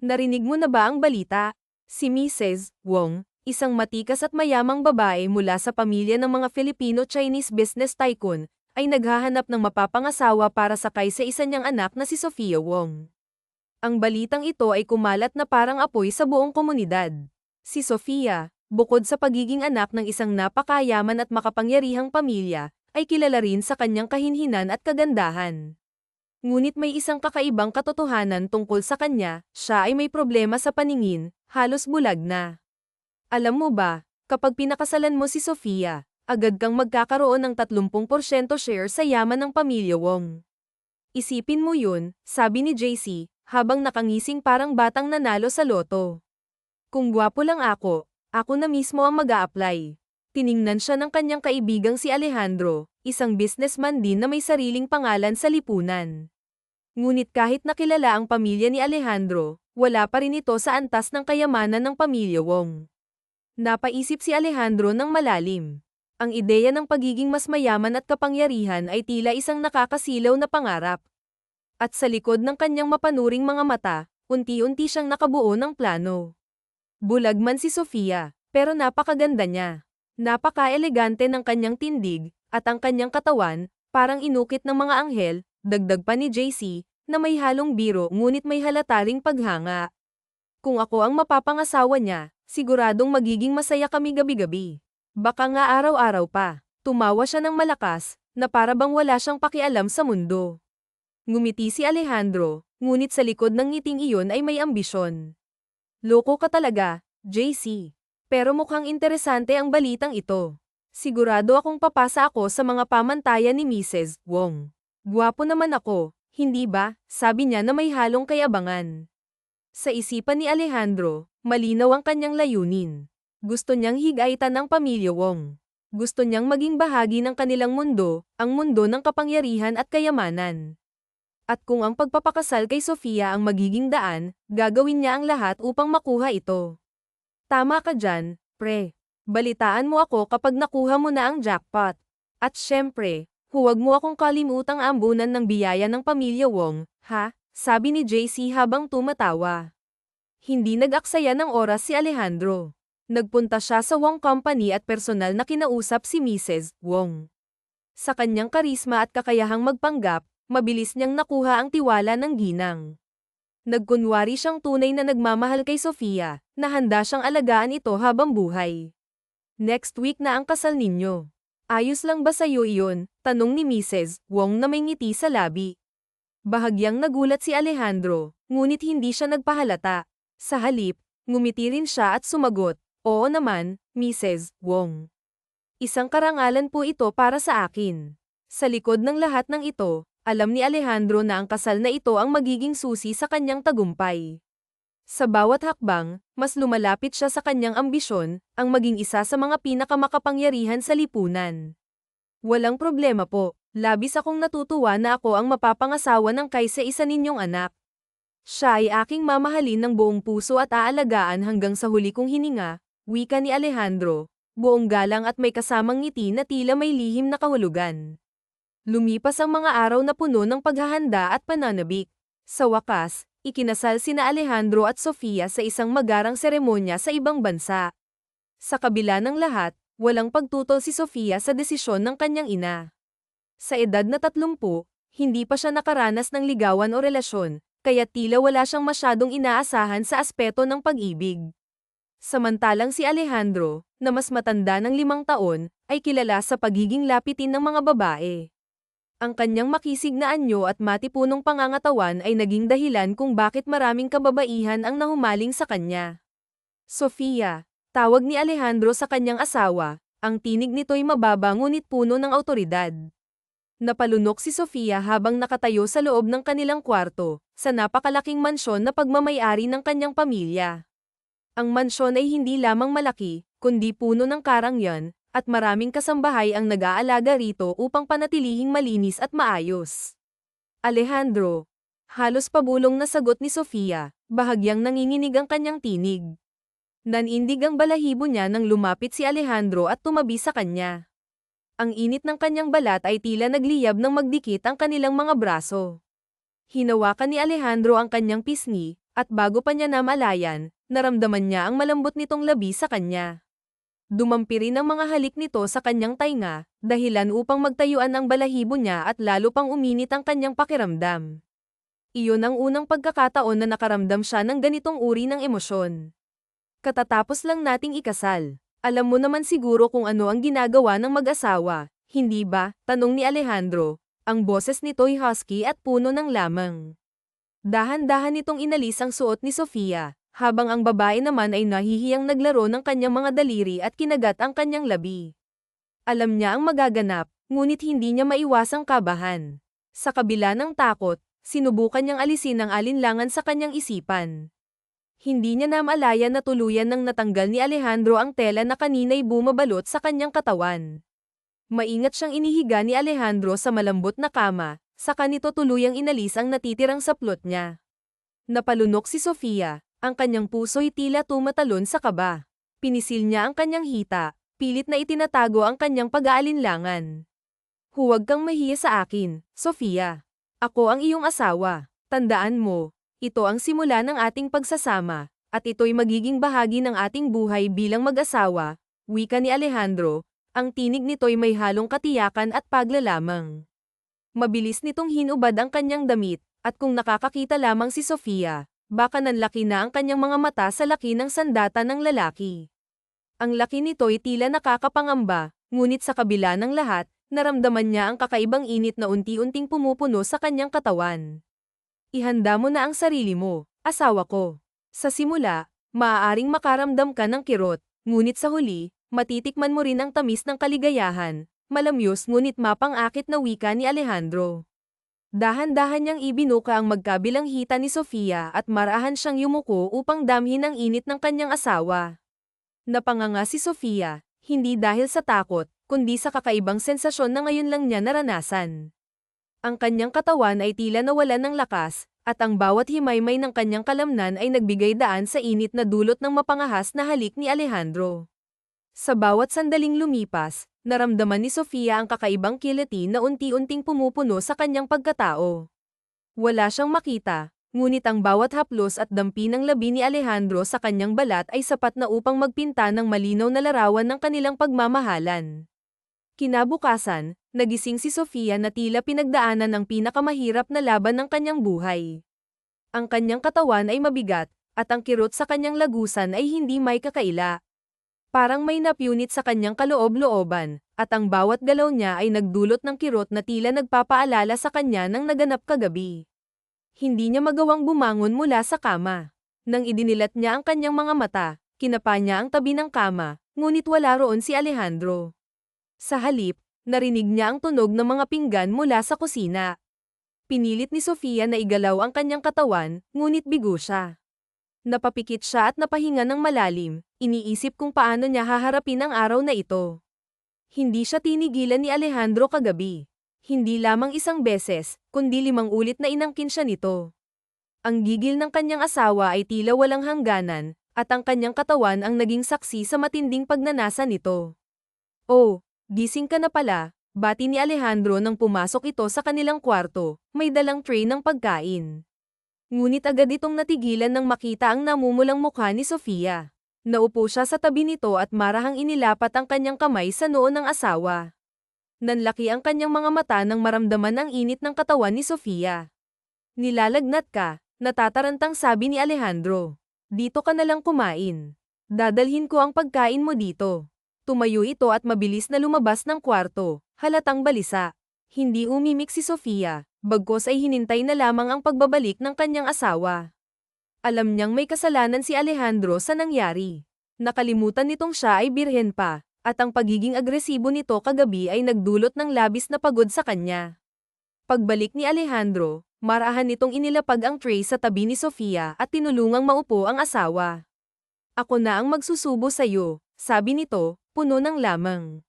Narinig mo na ba ang balita? Si Mrs. Wong, isang matikas at mayamang babae mula sa pamilya ng mga Filipino-Chinese business tycoon, ay naghahanap ng mapapangasawa para sakay sa isa niyang anak na si Sophia Wong. Ang balitang ito ay kumalat na parang apoy sa buong komunidad. Si Sophia, bukod sa pagiging anak ng isang napakayaman at makapangyarihang pamilya, ay kilala rin sa kanyang kahinhinan at kagandahan. Ngunit may isang kakaibang katotohanan tungkol sa kanya, siya ay may problema sa paningin, halos bulag na. Alam mo ba, kapag pinakasalan mo si Sophia, agad kang magkakaroon ng 30% share sa yaman ng pamilya Wong. Isipin mo yun, sabi ni JC, habang nakangising parang batang nanalo sa loto. Kung gwapo lang ako na mismo ang mag-a-apply. Tiningnan siya ng kanyang kaibigang si Alejandro, isang businessman din na may sariling pangalan sa lipunan. Ngunit kahit nakilala ang pamilya ni Alejandro, wala pa rin ito sa antas ng kayamanan ng pamilya Wong. Napaisip si Alejandro ng malalim. Ang ideya ng pagiging mas mayaman at kapangyarihan ay tila isang nakakasilaw na pangarap. At sa likod ng kanyang mapanuring mga mata, unti-unti siyang nakabuo ng plano. Bulag man si Sophia, pero napakaganda niya. Napaka-elegante ng kanyang tindig, at ang kanyang katawan, parang inukit ng mga anghel, dagdag pa ni JC, na may halong biro ngunit may halata ring paghanga. Kung ako ang mapapangasawa niya, siguradong magiging masaya kami gabi-gabi. Baka nga araw-araw pa. Tumawa siya ng malakas, na para bang wala siyang pakialam sa mundo. Ngumiti si Alejandro, ngunit sa likod ng ngiting iyon ay may ambisyon. Loko ka talaga, JC. Pero mukhang interesante ang balitang ito. Sigurado akong papasa ako sa mga pamantayan ni Mrs. Wong. Gwapo naman ako, hindi ba? Sabi niya na may halong kayabangan. Sa isipan ni Alejandro, malinaw ang kanyang layunin. Gusto niyang higaitan ang pamilya Wong. Gusto niyang maging bahagi ng kanilang mundo, ang mundo ng kapangyarihan at kayamanan. At kung ang pagpapakasal kay Sophia ang magiging daan, gagawin niya ang lahat upang makuha ito. Tama ka dyan, pre. Balitaan mo ako kapag nakuha mo na ang jackpot. At syempre, huwag mo akong kalimutang ambunan ng biyaya ng pamilya Wong, ha? Sabi ni JC habang tumatawa. Hindi nag-aksaya ng oras si Alejandro. Nagpunta siya sa Wong Company at personal na kinausap si Mrs. Wong. Sa kanyang karisma at kakayahang magpanggap, mabilis niyang nakuha ang tiwala ng ginang. Nagkunwari siyang tunay na nagmamahal kay Sophia, na handa siyang alagaan ito habang buhay. Next week na ang kasal ninyo. Ayos lang ba sa'yo iyon? Tanong ni Mrs. Wong na may ngiti sa labi. Bahagyang nagulat si Alejandro, ngunit hindi siya nagpahalata. Sa halip, ngumiti rin siya at sumagot, "Oo naman, Mrs. Wong. Isang karangalan po ito para sa akin." Sa likod ng lahat ng ito, alam ni Alejandro na ang kasal na ito ang magiging susi sa kanyang tagumpay. Sa bawat hakbang, mas lumalapit siya sa kanyang ambisyon, ang maging isa sa mga pinakamakapangyarihan sa lipunan. Walang problema po, labis akong natutuwa na ako ang mapapangasawa ng kaysa isa ninyong anak. Siya ay aking mamahalin ng buong puso at aalagaan hanggang sa huli kong hininga, wika ni Alejandro, buong galang at may kasamang ngiti na tila may lihim na kahulugan. Lumipas ang mga araw na puno ng paghahanda at pananabik. Sa wakas, ikinasal sina Alejandro at Sophia sa isang magarang seremonya sa ibang bansa. Sa kabila ng lahat, walang pagtutol si Sophia sa desisyon ng kanyang ina. Sa edad na 30, hindi pa siya nakaranas ng ligawan o relasyon, kaya tila wala siyang masyadong inaasahan sa aspeto ng pag-ibig. Samantalang si Alejandro, na mas matanda ng 5 taon, ay kilala sa pagiging lapitin ng mga babae. Ang kanyang makisig na anyo at matipunong pangangatawan ay naging dahilan kung bakit maraming kababaihan ang nahumaling sa kanya. Sophia, tawag ni Alejandro sa kanyang asawa, ang tinig nito'y mababa ngunit puno ng awtoridad. Napalunok si Sophia habang nakatayo sa loob ng kanilang kwarto, sa napakalaking mansyon na pagmamay-ari ng kanyang pamilya. Ang mansyon ay hindi lamang malaki, kundi puno ng karangyan, at maraming kasambahay ang nag-aalaga rito upang panatilihing malinis at maayos. Alejandro, halos pabulong na sagot ni Sophia, bahagyang nanginginig ang kanyang tinig. Nanindig ang balahibo niya nang lumapit si Alejandro at tumabi sa kanya. Ang init ng kanyang balat ay tila nagliyab ng magdikit ang kanilang mga braso. Hinawakan ni Alejandro ang kanyang pisngi, At bago pa niya namalayan, naramdaman niya ang malambot nitong labi sa kanya. Dumampi rin ang mga halik nito sa kanyang tainga, dahilan upang magtayuan ang balahibo niya at lalo pang uminit ang kanyang pakiramdam. Iyon ang unang pagkakataon na nakaramdam siya ng ganitong uri ng emosyon. Katatapos lang nating ikasal. Alam mo naman siguro kung ano ang ginagawa ng mag-asawa, hindi ba? Tanong ni Alejandro. Ang boses nito'y husky at puno ng lamang. Dahan-dahan nitong inalis ang suot ni Sofia, habang ang babae naman ay nahihiyang naglaro ng kanyang mga daliri at kinagat ang kanyang labi. Alam niya ang magaganap, ngunit hindi niya maiwasang kabahan. Sa kabila ng takot, sinubukan niyang alisin ang alinlangan sa kanyang isipan. Hindi niya namalayan na tuluyan nang natanggal ni Alejandro ang tela na kanina'y bumabalot sa kanyang katawan. Maingat siyang inihiga ni Alejandro sa malambot na kama, saka nito tuluyang inalis ang natitirang saplot niya. Napalunok si Sofia, ang kanyang puso'y tila tumatalon sa kaba. Pinisil niya ang kanyang hita, pilit na itinatago ang kanyang pag-aalinlangan. Huwag kang mahiya sa akin, Sofia. Ako ang iyong asawa. Tandaan mo, ito ang simula ng ating pagsasama, at ito'y magiging bahagi ng ating buhay bilang mag-asawa, wika ni Alejandro. Ang tinig nito'y may halong katiyakan at paglalamang. Mabilis nitong hinubad ang kanyang damit, at kung nakakakita lamang si Sofia, baka nanlaki na ang kanyang mga mata sa laki ng sandata ng lalaki. Ang laki nito'y tila nakakapangamba, ngunit sa kabila ng lahat, naramdaman niya ang kakaibang init na unti-unting pumupuno sa kanyang katawan. Ihanda mo na ang sarili mo, asawa ko. Sa simula, maaaring makaramdam ka ng kirot, ngunit sa huli, matitikman mo rin ang tamis ng kaligayahan, malamyos ngunit mapang-akit na wika ni Alejandro. Dahan-dahan niyang ibinuka ang magkabilang hita ni Sofia at marahan siyang yumuko upang damhin ang init ng kanyang asawa. Napanganga si Sofia, hindi dahil sa takot, kundi sa kakaibang sensasyon na ngayon lang niya naranasan. Ang kanyang katawan ay tila nawalan ng lakas, at ang bawat himaymay ng kanyang kalamnan ay nagbigay daan sa init na dulot ng mapangahas na halik ni Alejandro. Sa bawat sandaling lumipas, naramdaman ni Sofia ang kakaibang kiliti na unti-unting pumupuno sa kanyang pagkatao. Wala siyang makita, ngunit ang bawat haplos at dampi ng labi ni Alejandro sa kanyang balat ay sapat na upang magpinta ng malinaw na larawan ng kanilang pagmamahalan. Kinabukasan, nagising si Sofia na tila pinagdaanan ang pinakamahirap na laban ng kanyang buhay. Ang kanyang katawan ay mabigat, at ang kirot sa kanyang lagusan ay hindi may kakaila. Parang may napyunit sa kanyang kaloob-looban, at ang bawat galaw niya ay nagdulot ng kirot na tila nagpapaalala sa kanya ng naganap kagabi. Hindi niya magawang bumangon mula sa kama. Nang idinilat niya ang kanyang mga mata, kinapa niya ang tabi ng kama, ngunit wala roon si Alejandro. Sa halip, narinig niya ang tunog ng mga pinggan mula sa kusina. Pinilit ni Sofia na igalaw ang kanyang katawan, ngunit bigo siya. Napapikit siya at napahinga ng malalim, iniisip kung paano niya haharapin ang araw na ito. Hindi siya tinigilan ni Alejandro kagabi. Hindi lamang isang beses, kundi 5 ulit na inangkin siya nito. Ang gigil ng kanyang asawa ay tila walang hangganan, at ang kanyang katawan ang naging saksi sa matinding pagnanasa nito. Oh, gising ka na pala, bati ni Alejandro nang pumasok ito sa kanilang kwarto, may dalang tray ng pagkain. Ngunit agad itong natigilan nang makita ang namumulang mukha ni Sofia. Naupo siya sa tabi nito at marahang inilapat ang kanyang kamay sa noo ng asawa. Nanlaki ang kanyang mga mata nang maramdaman ang init ng katawan ni Sofia. Nilalagnat ka, natatarantang sabi ni Alejandro. Dito ka na lang kumain. Dadalhin ko ang pagkain mo dito. Tumayo ito at mabilis na lumabas ng kwarto, halatang balisa. Hindi umimik si Sofia, bagkus ay hinintay na lamang ang pagbabalik ng kanyang asawa. Alam niyang may kasalanan si Alejandro sa nangyari. Nakalimutan nitong siya ay birhen pa, at ang pagiging agresibo nito kagabi ay nagdulot ng labis na pagod sa kanya. Pagbalik ni Alejandro, marahan nitong inilapag ang tray sa tabi ni Sofia at tinulungang maupo ang asawa. Ako na ang magsusubo sa'yo, sabi nito, puno ng lamang.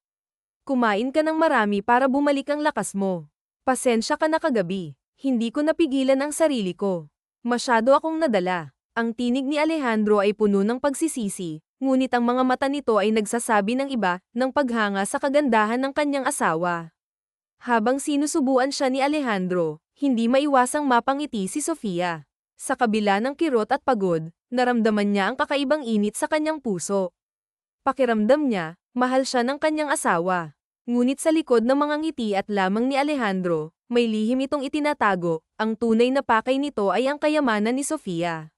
Kumain ka ng marami para bumalik ang lakas mo. Pasensya ka na kagabi, hindi ko napigilan ang sarili ko. Masyado akong nadala. Ang tinig ni Alejandro ay puno ng pagsisisi, ngunit ang mga mata nito ay nagsasabi ng iba, ng paghanga sa kagandahan ng kanyang asawa. Habang sinusubuan siya ni Alejandro, hindi maiwasang mapangiti si Sofia. Sa kabila ng kirot at pagod, naramdaman niya ang kakaibang init sa kanyang puso. Pakiramdam niya, mahal siya ng kanyang asawa. Ngunit sa likod ng mga ngiti at lamang ni Alejandro, may lihim itong itinatago, ang tunay na pakay nito ay ang kayamanan ni Sofia.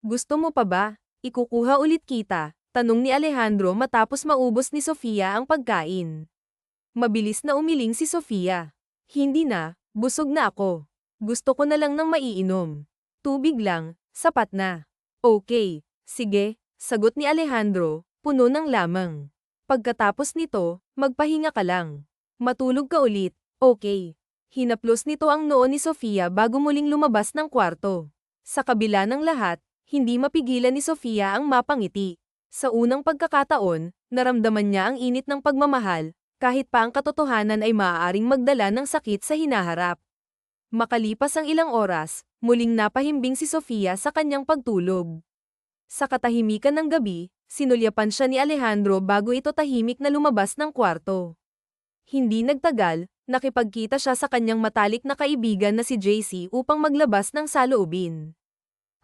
Gusto mo pa ba? Ikukuha ulit kita, tanong ni Alejandro matapos maubos ni Sofia ang pagkain. Mabilis na umiling si Sofia. Hindi na, busog na ako. Gusto ko na lang ng maiinom. Tubig lang, sapat na. Okay, sige, sagot ni Alejandro, puno ng lamang. Pagkatapos nito, magpahinga ka lang. Matulog ka ulit, okay. Hinaplos nito ang noo ni Sofia bago muling lumabas ng kwarto. Sa kabila ng lahat, hindi mapigilan ni Sofia ang mapangiti. Sa unang pagkakataon, naramdaman niya ang init ng pagmamahal, kahit pa ang katotohanan ay maaaring magdala ng sakit sa hinaharap. Makalipas ang ilang oras, muling napahimbing si Sofia sa kanyang pagtulog. Sa katahimikan ng gabi, sinulyapan siya ni Alejandro bago ito tahimik na lumabas ng kwarto. Hindi nagtagal, nakipagkita siya sa kanyang matalik na kaibigan na si JC upang maglabas ng saloobin.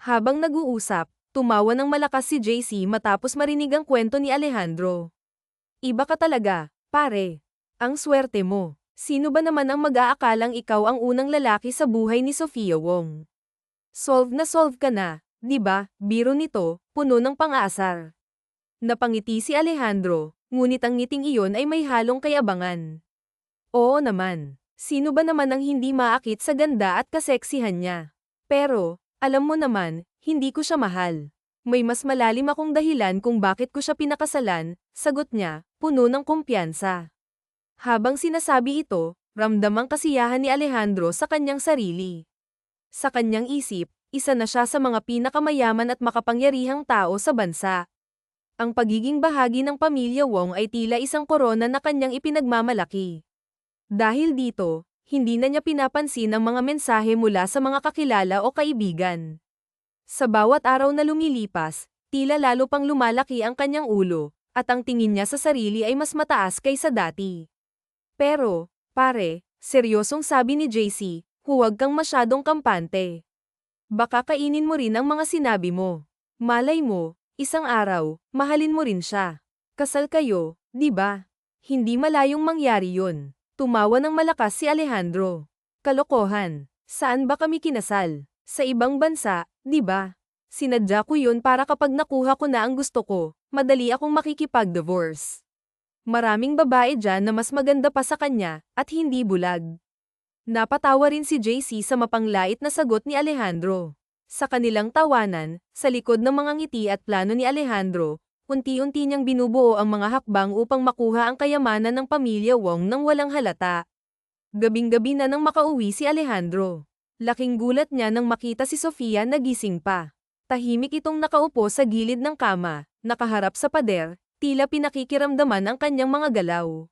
Habang nag-uusap, tumawa ng malakas si JC matapos marinig ang kwento ni Alejandro. Iba ka talaga, pare. Ang swerte mo. Sino ba naman ang mag-aakalang ikaw ang unang lalaki sa buhay ni Sofia Wong? Solve ka na, di ba? Biro nito, puno ng pang-aasar. Napangiti si Alejandro, ngunit ang ngiting iyon ay may halong kayabangan. Oo naman. Sino ba naman ang hindi maakit sa ganda at kaseksihan niya? Pero, alam mo naman, hindi ko siya mahal. May mas malalim akong dahilan kung bakit ko siya pinakasalan, sagot niya, puno ng kumpiyansa. Habang sinasabi ito, ramdam ang kasiyahan ni Alejandro sa kanyang sarili. Sa kanyang isip, isa na siya sa mga pinakamayaman at makapangyarihang tao sa bansa. Ang pagiging bahagi ng pamilya Wong ay tila isang korona na kanyang ipinagmamalaki. Dahil dito, hindi na niya pinapansin ang mga mensahe mula sa mga kakilala o kaibigan. Sa bawat araw na lumilipas, tila lalo pang lumalaki ang kanyang ulo, at ang tingin niya sa sarili ay mas mataas kaysa dati. Pero, pare, seryosong sabi ni JC, huwag kang masyadong kampante. Baka kainin mo rin ang mga sinabi mo. Malay mo, isang araw, mahalin mo rin siya. Kasal kayo, di ba? Hindi malayong mangyari yun. Tumawa ng malakas si Alejandro. Kalokohan. Saan ba kami kinasal? Sa ibang bansa, di ba? Sinadya ko yun para kapag nakuha ko na ang gusto ko, madali akong makikipag-divorce. Maraming babae dyan na mas maganda pa sa kanya, at hindi bulag. Napatawa rin si JC sa mapanglait na sagot ni Alejandro. Sa kanilang tawanan, sa likod ng mga ngiti at plano ni Alejandro, unti-unti niyang binubuo ang mga hakbang upang makuha ang kayamanan ng pamilya Wong nang walang halata. Gabing-gabi na nang makauwi si Alejandro. Laking gulat niya nang makita si Sofia na gising pa. Tahimik itong nakaupo sa gilid ng kama, nakaharap sa pader, tila pinakikiramdaman ang kanyang mga galaw.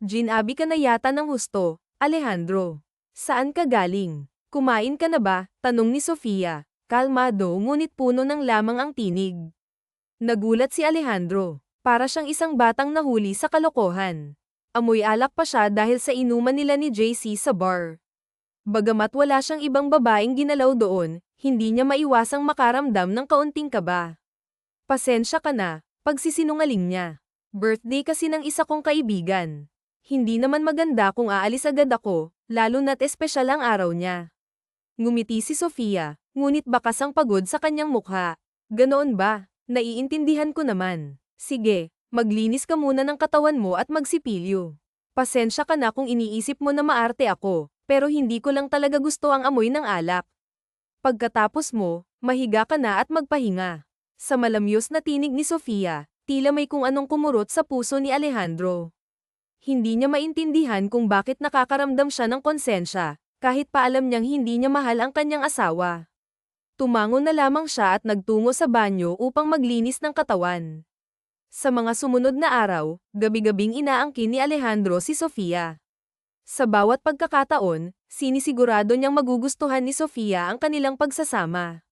Ginabi ka na yata ng husto, Alejandro. Saan ka galing? Kumain ka na ba? Tanong ni Sofia, kalmado ngunit puno ng lamang ang tinig. Nagulat si Alejandro, para siyang isang batang nahuli sa kalokohan. Amoy alak pa siya dahil sa inuman nila ni JC sa bar. Bagamat wala siyang ibang babaeng ginalaw doon, hindi niya maiwasang makaramdam ng kaunting kaba. Pasensya ka na, pagsisinungaling niya. Birthday kasi ng isa kong kaibigan. Hindi naman maganda kung aalis agad ako, lalo na't espesyal ang araw niya. Ngumiti si Sofia, ngunit bakas ang pagod sa kanyang mukha. Ganoon ba? Naiintindihan ko naman. Sige, maglinis ka muna ng katawan mo at magsipilyo. Pasensya ka na kung iniisip mo na maarte ako, pero hindi ko lang talaga gusto ang amoy ng alak. Pagkatapos mo, mahiga ka na at magpahinga. Sa malamyos na tinig ni Sofia, tila may kung anong kumurot sa puso ni Alejandro. Hindi niya maintindihan kung bakit nakakaramdam siya ng konsensya, kahit pa alam niyang hindi niya mahal ang kanyang asawa. Tumango na lamang siya at nagtungo sa banyo upang maglinis ng katawan. Sa mga sumunod na araw, gabi-gabing inaangkin ni Alejandro si Sofia. Sa bawat pagkakataon, sinisigurado niyang magugustuhan ni Sofia ang kanilang pagsasama.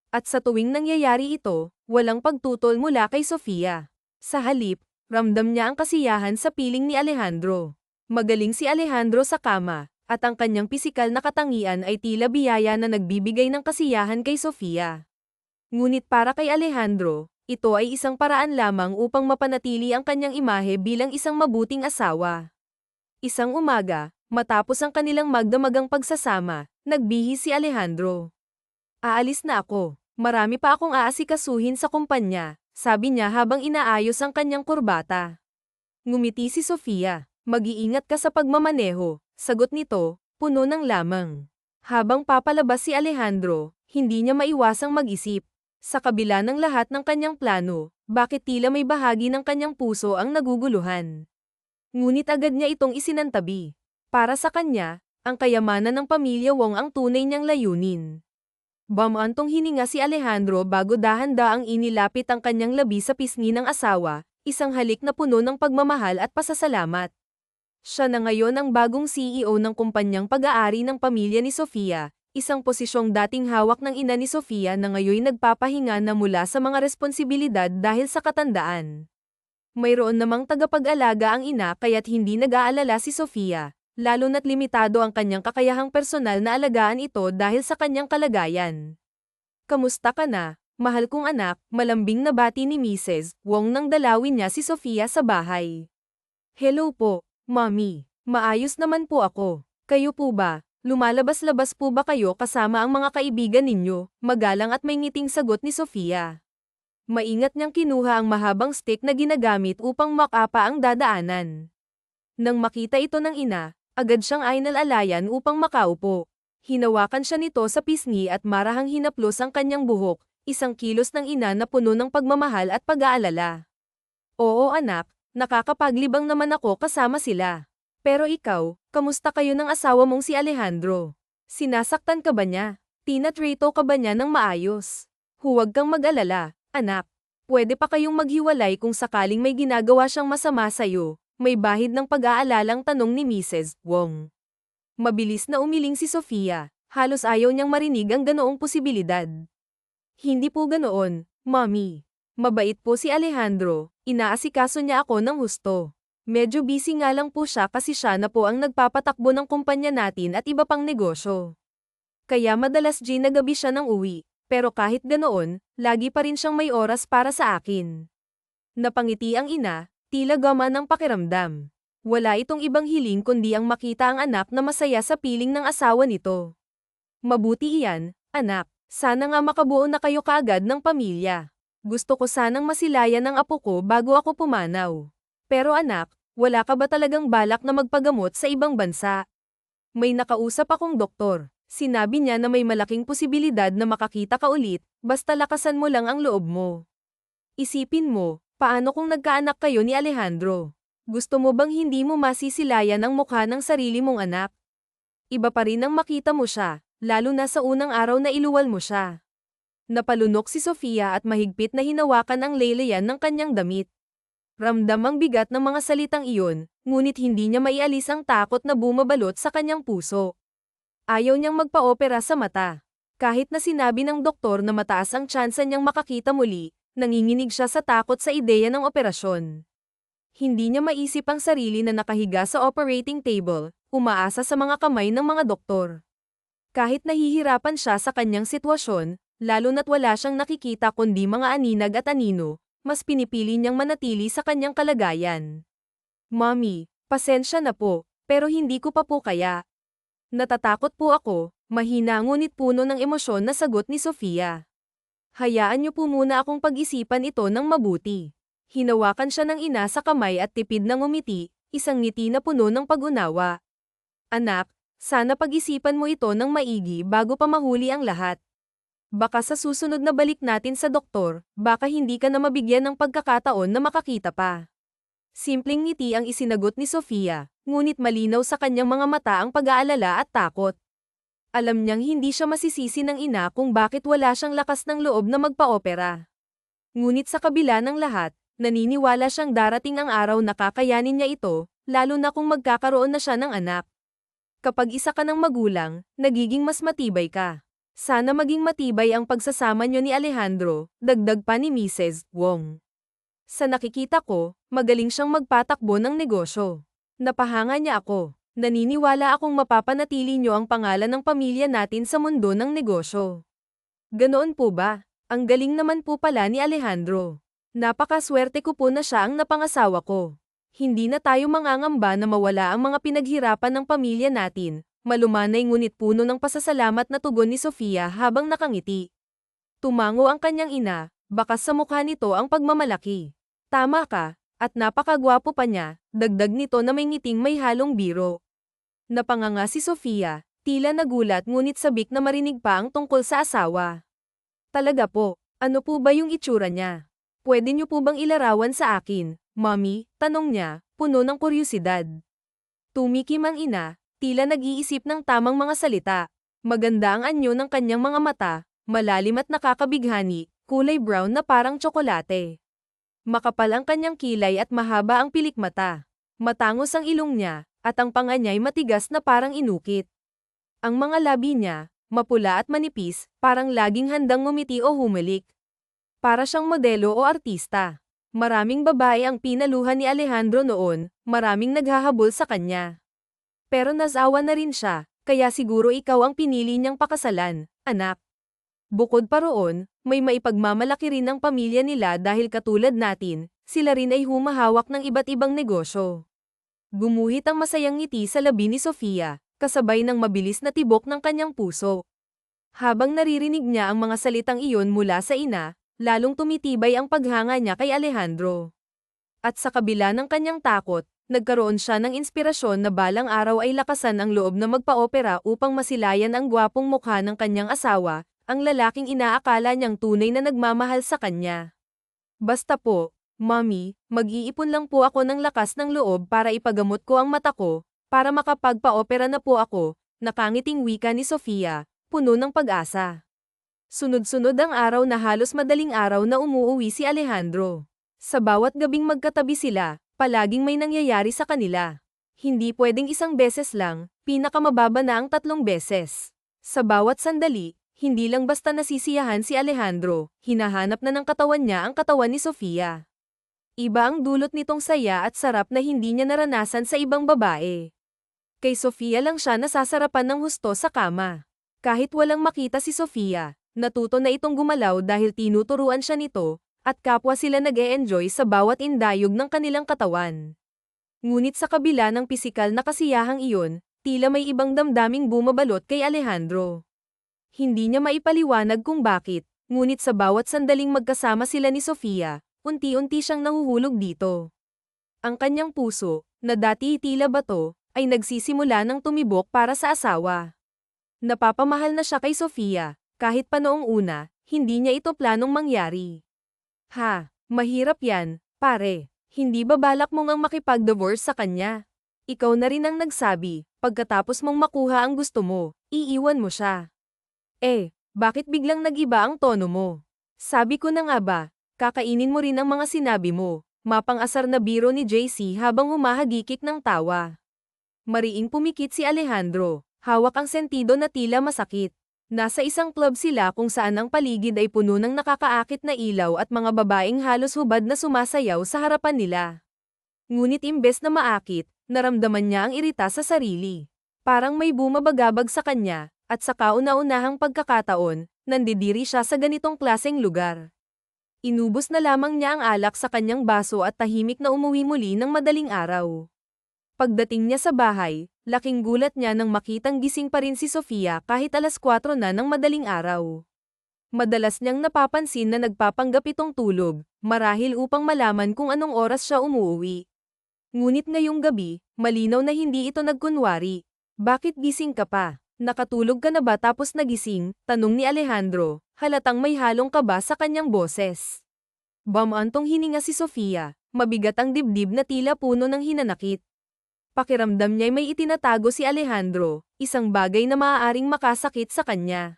At sa tuwing nangyayari ito, walang pagtutol mula kay Sofia. Sa halip, ramdam niya ang kasiyahan sa piling ni Alejandro. Magaling si Alejandro sa kama, At ang kanyang pisikal na katangian ay tila biyaya na nagbibigay ng kasiyahan kay Sofia. Ngunit para kay Alejandro, ito ay isang paraan lamang upang mapanatili ang kanyang imahe bilang isang mabuting asawa. Isang umaga, matapos ang kanilang magdamagang pagsasama, nagbihis si Alejandro. Aalis na ako. Marami pa akong aasikasuhin sa kumpanya, sabi niya habang inaayos ang kanyang kurbata. Ngumiti si Sofia. Mag-iingat ka sa pagmamaneho, sagot nito, puno ng lamang. Habang papalabas si Alejandro, hindi niya maiwasang mag-isip. Sa kabila ng lahat ng kanyang plano, bakit tila may bahagi ng kanyang puso ang naguguluhan? Ngunit agad niya itong isinantabi. Para sa kanya, ang kayamanan ng pamilya Wong ang tunay niyang layunin. Bamantong hininga si Alejandro bago dahan-daang inilapit ang kanyang labi sa pisngi ng asawa, isang halik na puno ng pagmamahal at pasasalamat. Siya na ngayon ang bagong CEO ng kumpanyang pag-aari ng pamilya ni Sofia, isang posisyong dating hawak ng ina ni Sofia na ngayon nagpapahinga na mula sa mga responsibilidad dahil sa katandaan. Mayroon namang tagapag-alaga ang ina kaya't hindi nag-aalala si Sofia, lalo na't limitado ang kanyang kakayahang personal na alagaan ito dahil sa kanyang kalagayan. Kamusta ka na, mahal kong anak, malambing na bati ni Mrs. Wong nang dalawin niya si Sofia sa bahay. Hello po, Mommy. Maayos naman po ako. Kayo po ba? Lumalabas-labas po ba kayo kasama ang mga kaibigan ninyo? Magalang at may ngiting sagot ni Sofia. Maingat niyang kinuha ang mahabang stick na ginagamit upang makapa ang dadaanan. Nang makita ito ng ina, agad siyang ainalalayan upang makaupo. Hinawakan siya nito sa pisngi at marahang hinaplos ang kanyang buhok, isang kilos ng ina na puno ng pagmamahal at pag-aalala. Oo anak, nakakapaglibang naman ako kasama sila. Pero ikaw, kamusta kayo ng asawa mong si Alejandro? Sinasaktan ka ba niya? Tinatrato ka ba niya ng maayos? Huwag kang mag-alala, anak. Pwede pa kayong maghiwalay kung sakaling may ginagawa siyang masama sa'yo, may bahid ng pag-aalalang tanong ni Mrs. Wong. Mabilis na umiling si Sofia, halos ayaw niyang marinig ang ganoong posibilidad. Hindi po ganoon, Mommy. Mabait po si Alejandro, inaasikaso niya ako ng husto. Medyo busy nga lang po siya kasi siya na po ang nagpapatakbo ng kumpanya natin at iba pang negosyo. Kaya madalas na gabi siya nang uwi, pero kahit ganoon, lagi pa rin siyang may oras para sa akin. Napangiti ang ina, tila gama ng pakiramdam. Wala itong ibang hiling kundi ang makita ang anak na masaya sa piling ng asawa nito. Mabuti iyan, anak, sana nga makabuo na kayo kaagad ng pamilya. Gusto ko sanang masilayan ang apo ko bago ako pumanaw. Pero anak, wala ka ba talagang balak na magpagamot sa ibang bansa? May nakausap akong doktor. Sinabi niya na may malaking posibilidad na makakita ka ulit, basta lakasan mo lang ang loob mo. Isipin mo, paano kung nagkaanak kayo ni Alejandro? Gusto mo bang hindi mo masisilayan ang mukha ng sarili mong anak? Iba pa rin ang makita mo siya, lalo na sa unang araw na iluwal mo siya. Napalunok si Sofia at mahigpit na hinawakan ang laylayan ng kanyang damit. Ramdam ang bigat ng mga salitang iyon, ngunit hindi niya maialis ang takot na bumabalot sa kanyang puso. Ayaw niyang magpa-opera sa mata. Kahit na sinabi ng doktor na mataas ang tsansa niyang makakita muli, nanginginig siya sa takot sa ideya ng operasyon. Hindi niya maisip ang sarili na nakahiga sa operating table, umaasa sa mga kamay ng mga doktor. Kahit nahihirapan siya sa kanyang sitwasyon, lalo na't wala siyang nakikita kundi mga aninag at anino, mas pinipili niyang manatili sa kanyang kalagayan. Mommy, pasensya na po, pero hindi ko pa po kaya. Natatakot po ako, mahina ngunit puno ng emosyon na sagot ni Sofia. Hayaan niyo po muna akong pag-isipan ito ng mabuti. Hinawakan siya ng ina sa kamay at tipid na ngumiti, isang ngiti na puno ng pag-unawa. Anak, sana pag-isipan mo ito ng maigi bago pa mahuli ang lahat. Baka sa susunod na balik natin sa doktor, baka hindi ka na mabigyan ng pagkakataon na makakita pa. Simpleng ngiti ang isinagot ni Sofia, ngunit malinaw sa kanyang mga mata ang pag-aalala at takot. Alam niyang hindi siya masisisi ng ina kung bakit wala siyang lakas ng loob na magpa-opera. Ngunit sa kabila ng lahat, naniniwala siyang darating ang araw na kakayanin niya ito, lalo na kung magkakaroon na siya ng anak. Kapag isa ka ng magulang, nagiging mas matibay ka. Sana maging matibay ang pagsasama niyo ni Alejandro, dagdag pa ni Mrs. Wong. Sa nakikita ko, magaling siyang magpatakbo ng negosyo. Napahanga niya ako. Naniniwala akong mapapanatili niyo ang pangalan ng pamilya natin sa mundo ng negosyo. Ganoon po ba? Ang galing naman po pala ni Alejandro. Napakaswerte ko po na siya ang napangasawa ko. Hindi na tayo mangangamba na mawala ang mga pinaghirapan ng pamilya natin. Malumanay ngunit puno ng pasasalamat na tugon ni Sofia habang nakangiti. Tumango ang kanyang ina, bakas sa mukha nito ang pagmamalaki. Tama ka, at napakagwapo pa niya, dagdag nito na may ngiting may halong biro. Napanganga si Sofia, tila nagulat ngunit sabik na marinig pa ang tungkol sa asawa. Talaga po, ano po ba yung itsura niya? Pwede niyo po bang ilarawan sa akin, Mommy? Tanong niya, puno ng kuryosidad. Tumikim ang ina, tila nag-iisip ng tamang mga salita. Maganda ang anyo ng kanyang mga mata, malalim at nakakabighani, kulay brown na parang tsokolate. Makapal ang kanyang kilay at mahaba ang pilikmata. Matangos ang ilong niya, at ang panga niya'y matigas na parang inukit. Ang mga labi niya, mapula at manipis, parang laging handang ngumiti o humalik. Para siyang modelo o artista. Maraming babae ang pinaluhan ni Alejandro noon, maraming naghahabol sa kanya. Pero nasawa na rin siya, kaya siguro ikaw ang pinili niyang pakasalan, anak. Bukod pa roon, may maipagmamalaki rin ang pamilya nila dahil katulad natin, sila rin ay humahawak ng iba't ibang negosyo. Gumuhit ang masayang ngiti sa labi ni Sofia, kasabay ng mabilis na tibok ng kanyang puso. Habang naririnig niya ang mga salitang iyon mula sa ina, lalong tumitibay ang paghanga niya kay Alejandro. At sa kabila ng kanyang takot, nagkaroon siya ng inspirasyon na balang araw ay lakasan ang loob na magpa-opera upang masilayan ang gwapong mukha ng kanyang asawa, ang lalaking inaakala niyang tunay na nagmamahal sa kanya. Basta po, Mommy, mag-iipon lang po ako ng lakas ng loob para ipagamot ko ang mata ko, para makapagpa-opera na po ako, nakangiting wika ni Sofia, puno ng pag-asa. Sunod-sunod ang araw na halos madaling araw na umuuwi si Alejandro. Sa bawat gabing magkatabi sila, palaging may nangyayari sa kanila. Hindi pwedeng isang beses lang, pinakamababa na ang 3 beses. Sa bawat sandali, hindi lang basta nasisiyahan si Alejandro, hinahanap na ng katawan niya ang katawan ni Sofia. Iba ang dulot nitong saya at sarap na hindi niya naranasan sa ibang babae. Kay Sofia lang siya nasasarapan ng husto sa kama. Kahit walang makita si Sofia, natuto na itong gumalaw dahil tinuturuan siya nito, at kapwa sila nag-e-enjoy sa bawat indayog ng kanilang katawan. Ngunit sa kabila ng pisikal na kasiyahang iyon, tila may ibang damdaming bumabalot kay Alejandro. Hindi niya maipaliwanag kung bakit, ngunit sa bawat sandaling magkasama sila ni Sofia, unti-unti siyang nahuhulog dito. Ang kanyang puso, na dati tila bato, ay nagsisimula ng tumibok para sa asawa. Napapamahal na siya kay Sofia, kahit pa noong una, hindi niya ito planong mangyari. Ha, mahirap yan, pare. Hindi ba balak mong ang makipag-divorce sa kanya? Ikaw na rin ang nagsabi, pagkatapos mong makuha ang gusto mo, iiwan mo siya. Bakit biglang nag-iba ang tono mo? Sabi ko na nga ba, kakainin mo rin ang mga sinabi mo, mapang-asar na biro ni JC habang humahagikik ng tawa. Mariing pumikit si Alejandro, hawak ang sentido na tila masakit. Nasa isang club sila kung saan ang paligid ay puno ng nakakaakit na ilaw at mga babaeng halos hubad na sumasayaw sa harapan nila. Ngunit imbes na maakit, naramdaman niya ang irita sa sarili. Parang may bumabagabag sa kanya, at sa kauna-unahang pagkakataon, nandidiri siya sa ganitong klaseng lugar. Inubos na lamang niya ang alak sa kanyang baso at tahimik na umuwi muli ng madaling araw. Pagdating niya sa bahay, laking gulat niya nang makitang gising pa rin si Sofia kahit 4:00 na ng madaling araw. Madalas niyang napapansin na nagpapanggap itong tulog, marahil upang malaman kung anong oras siya umuwi. Ngunit ngayong gabi, malinaw na hindi ito nagkunwari. Bakit gising ka pa? Nakatulog ka na ba tapos nagising? Tanong ni Alejandro, halatang may halong kaba sa kanyang boses. Bamantong hininga si Sofia, mabigat ang dibdib na tila puno ng hinanakit. Pakiramdam niya'y may itinatago si Alejandro, isang bagay na maaaring makasakit sa kanya.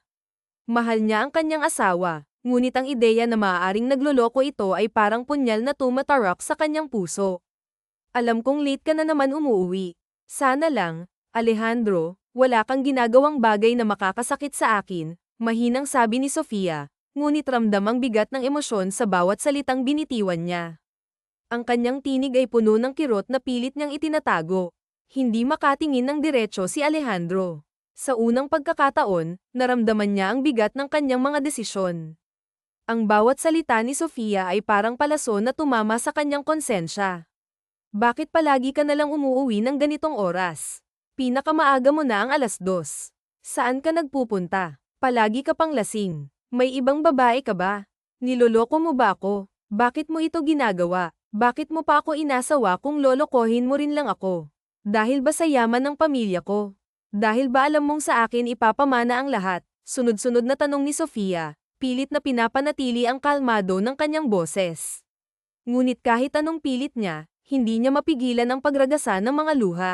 Mahal niya ang kanyang asawa, ngunit ang ideya na maaaring nagloloko ito ay parang punyal na tumatarok sa kanyang puso. Alam kong late ka na naman umuwi. Sana lang, Alejandro, wala kang ginagawang bagay na makakasakit sa akin, mahinang sabi ni Sofia, ngunit ramdam ang bigat ng emosyon sa bawat salitang binitiwan niya. Ang kanyang tinig ay puno ng kirot na pilit niyang itinatago. Hindi makatingin ng diretso si Alejandro. Sa unang pagkakataon, naramdaman niya ang bigat ng kanyang mga desisyon. Ang bawat salita ni Sofia ay parang palaso na tumama sa kanyang konsensya. Bakit palagi ka nalang umuuwi ng ganitong oras? Pinakamaaga mo na ang 2:00. Saan ka nagpupunta? Palagi ka pang lasing. May ibang babae ka ba? Niloloko mo ba ako? Bakit mo ito ginagawa? Bakit mo pa ako inasawa kung lolokohin mo rin lang ako? Dahil ba sa yaman ng pamilya ko? Dahil ba alam mong sa akin ipapamana ang lahat? Sunod-sunod na tanong ni Sofia, pilit na pinapanatili ang kalmado ng kanyang boses. Ngunit kahit anong pilit niya, hindi niya mapigilan ang pagragasa ng mga luha.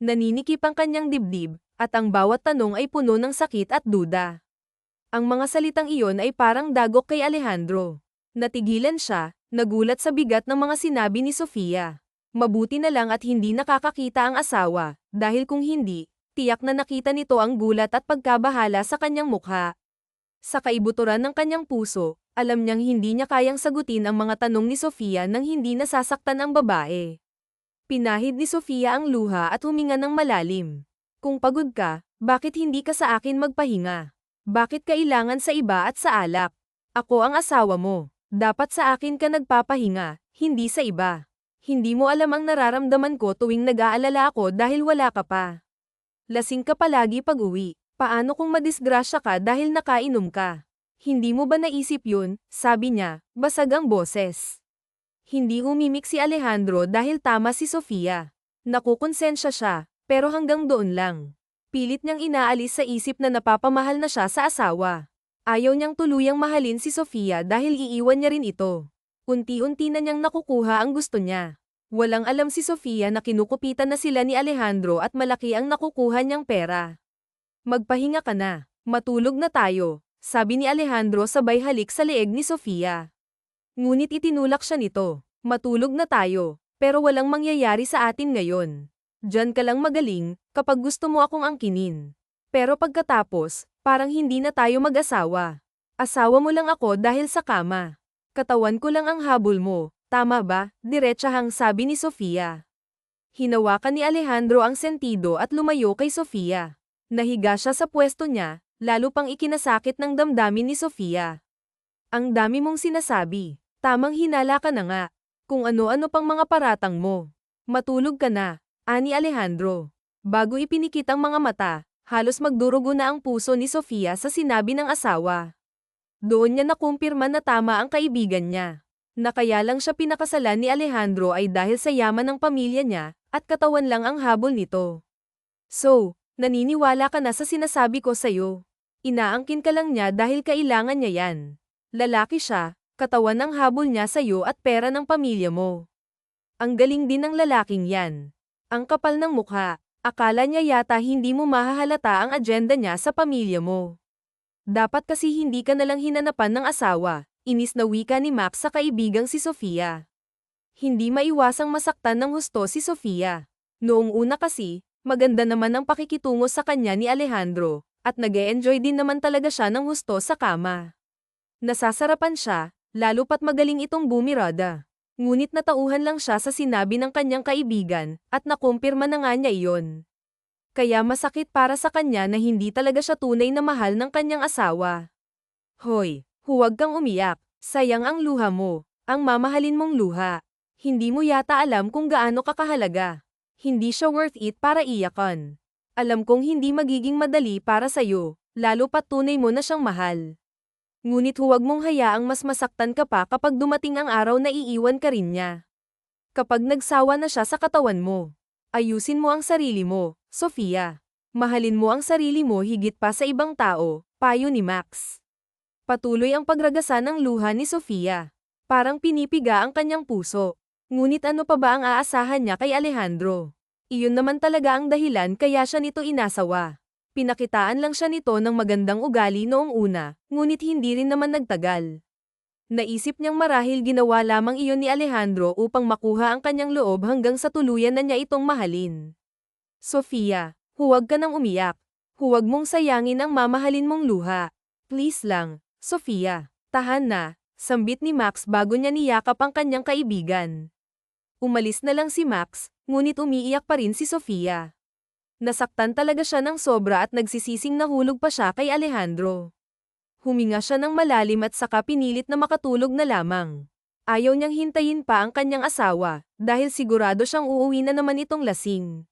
Naninikip ang kanyang dibdib, at ang bawat tanong ay puno ng sakit at duda. Ang mga salitang iyon ay parang dagok kay Alejandro. Natigilan siya, nagulat sa bigat ng mga sinabi ni Sofia. Mabuti na lang at hindi nakakakita ang asawa, dahil kung hindi, tiyak na nakita nito ang gulat at pagkabahala sa kanyang mukha. Sa kaibuturan ng kanyang puso, alam niyang hindi niya kayang sagutin ang mga tanong ni Sofia nang hindi nasasaktan ang babae. Pinahid ni Sofia ang luha at huminga ng malalim. Kung pagod ka, bakit hindi ka sa akin magpahinga? Bakit kailangan sa iba at sa alak? Ako ang asawa mo. Dapat sa akin ka nagpapahinga, hindi sa iba. Hindi mo alam ang nararamdaman ko tuwing nag-aalala ako dahil wala ka pa. Lasing ka palagi pag-uwi. Paano kung madisgrasya ka dahil nakainom ka? Hindi mo ba naisip yun? Sabi niya, basag ang boses. Hindi umimik si Alejandro dahil tama si Sofia. Nakukonsensya siya, pero hanggang doon lang. Pilit niyang inaalis sa isip na napapamahal na siya sa asawa. Ayaw niyang tuluyang mahalin si Sofia dahil iiwan niya rin ito. Unti-unti na niyang nakukuha ang gusto niya. Walang alam si Sofia na kinukupitan na sila ni Alejandro at malaki ang nakukuha niyang pera. Magpahinga ka na. Matulog na tayo, sabi ni Alejandro sabay halik sa leeg ni Sofia. Ngunit itinulak siya nito. Matulog na tayo, pero walang mangyayari sa atin ngayon. Diyan ka lang magaling, kapag gusto mo akong angkinin. Pero pagkatapos, parang hindi na tayo mag-asawa. Asawa mo lang ako dahil sa kama. Katawan ko lang ang habol mo, tama ba? Diretsahang sabi ni Sofia. Hinawakan ni Alejandro ang sentido at lumayo kay Sofia. Nahiga siya sa pwesto niya, lalo pang ikinasakit ng damdamin ni Sofia. Ang dami mong sinasabi. Tamang hinala ka na nga. Kung ano-ano pang mga paratang mo. Matulog ka na, ani Alejandro. Bago ipinikit ang mga mata, halos magdurugo na ang puso ni Sofia sa sinabi ng asawa. Doon niya nakumpirma na tama ang kaibigan niya. Na kaya lang siya pinakasalan ni Alejandro ay dahil sa yaman ng pamilya niya, at katawan lang ang habol nito. So, naniniwala ka na sa sinasabi ko sa'yo. Inaangkin ka lang niya dahil kailangan niya yan. Lalaki siya, katawan ang habol niya sa'yo at pera ng pamilya mo. Ang galing din ng lalaking yan. Ang kapal ng mukha, akala niya yata hindi mo mahahalata ang agenda niya sa pamilya mo. Dapat kasi hindi ka nalang hinanapan ng asawa, inis na wika ni Max sa kaibigang si Sofia. Hindi maiwasang masaktan ng husto si Sofia. Noong una kasi, maganda naman ang pakikitungo sa kanya ni Alejandro, at nag-e-enjoy din naman talaga siya ng husto sa kama. Nasasarapan siya, lalo pat magaling itong bumirada. Ngunit natauhan lang siya sa sinabi ng kanyang kaibigan, at nakumpirma na nga niya iyon. Kaya masakit para sa kanya na hindi talaga siya tunay na mahal ng kanyang asawa. Hoy, huwag kang umiyak, sayang ang luha mo, ang mamahalin mong luha. Hindi mo yata alam kung gaano kakahalaga. Hindi siya worth it para iyakan. Alam kong hindi magiging madali para sa'yo, lalo pat tunay mo na siyang mahal. Ngunit huwag mong hayaang mas masaktan ka pa kapag dumating ang araw na iiwan ka rin niya. Kapag nagsawa na siya sa katawan mo, ayusin mo ang sarili mo, Sofia. Mahalin mo ang sarili mo higit pa sa ibang tao, payo ni Max. Patuloy ang pagragasa ng luha ni Sofia. Parang pinipiga ang kanyang puso. Ngunit ano pa ba ang aasahan niya kay Alejandro? Iyon naman talaga ang dahilan kaya siya nito inasawa. Pinakitaan lang siya nito ng magandang ugali noong una, ngunit hindi rin naman nagtagal. Naisip niyang marahil ginawa lamang iyon ni Alejandro upang makuha ang kanyang loob hanggang sa tuluyan na niya itong mahalin. Sofia, huwag ka nang umiyak. Huwag mong sayangin ang mamahalin mong luha. Please lang, Sofia. Tahan na, sambit ni Max bago niya niyakap ang kanyang kaibigan. Umalis na lang si Max, ngunit umiiyak pa rin si Sofia. Nasaktan talaga siya ng sobra at nagsisising nahulog pa siya kay Alejandro. Huminga siya ng malalim at saka pinilit na makatulog na lamang. Ayaw niyang hintayin pa ang kanyang asawa, dahil sigurado siyang uuwi na naman itong lasing.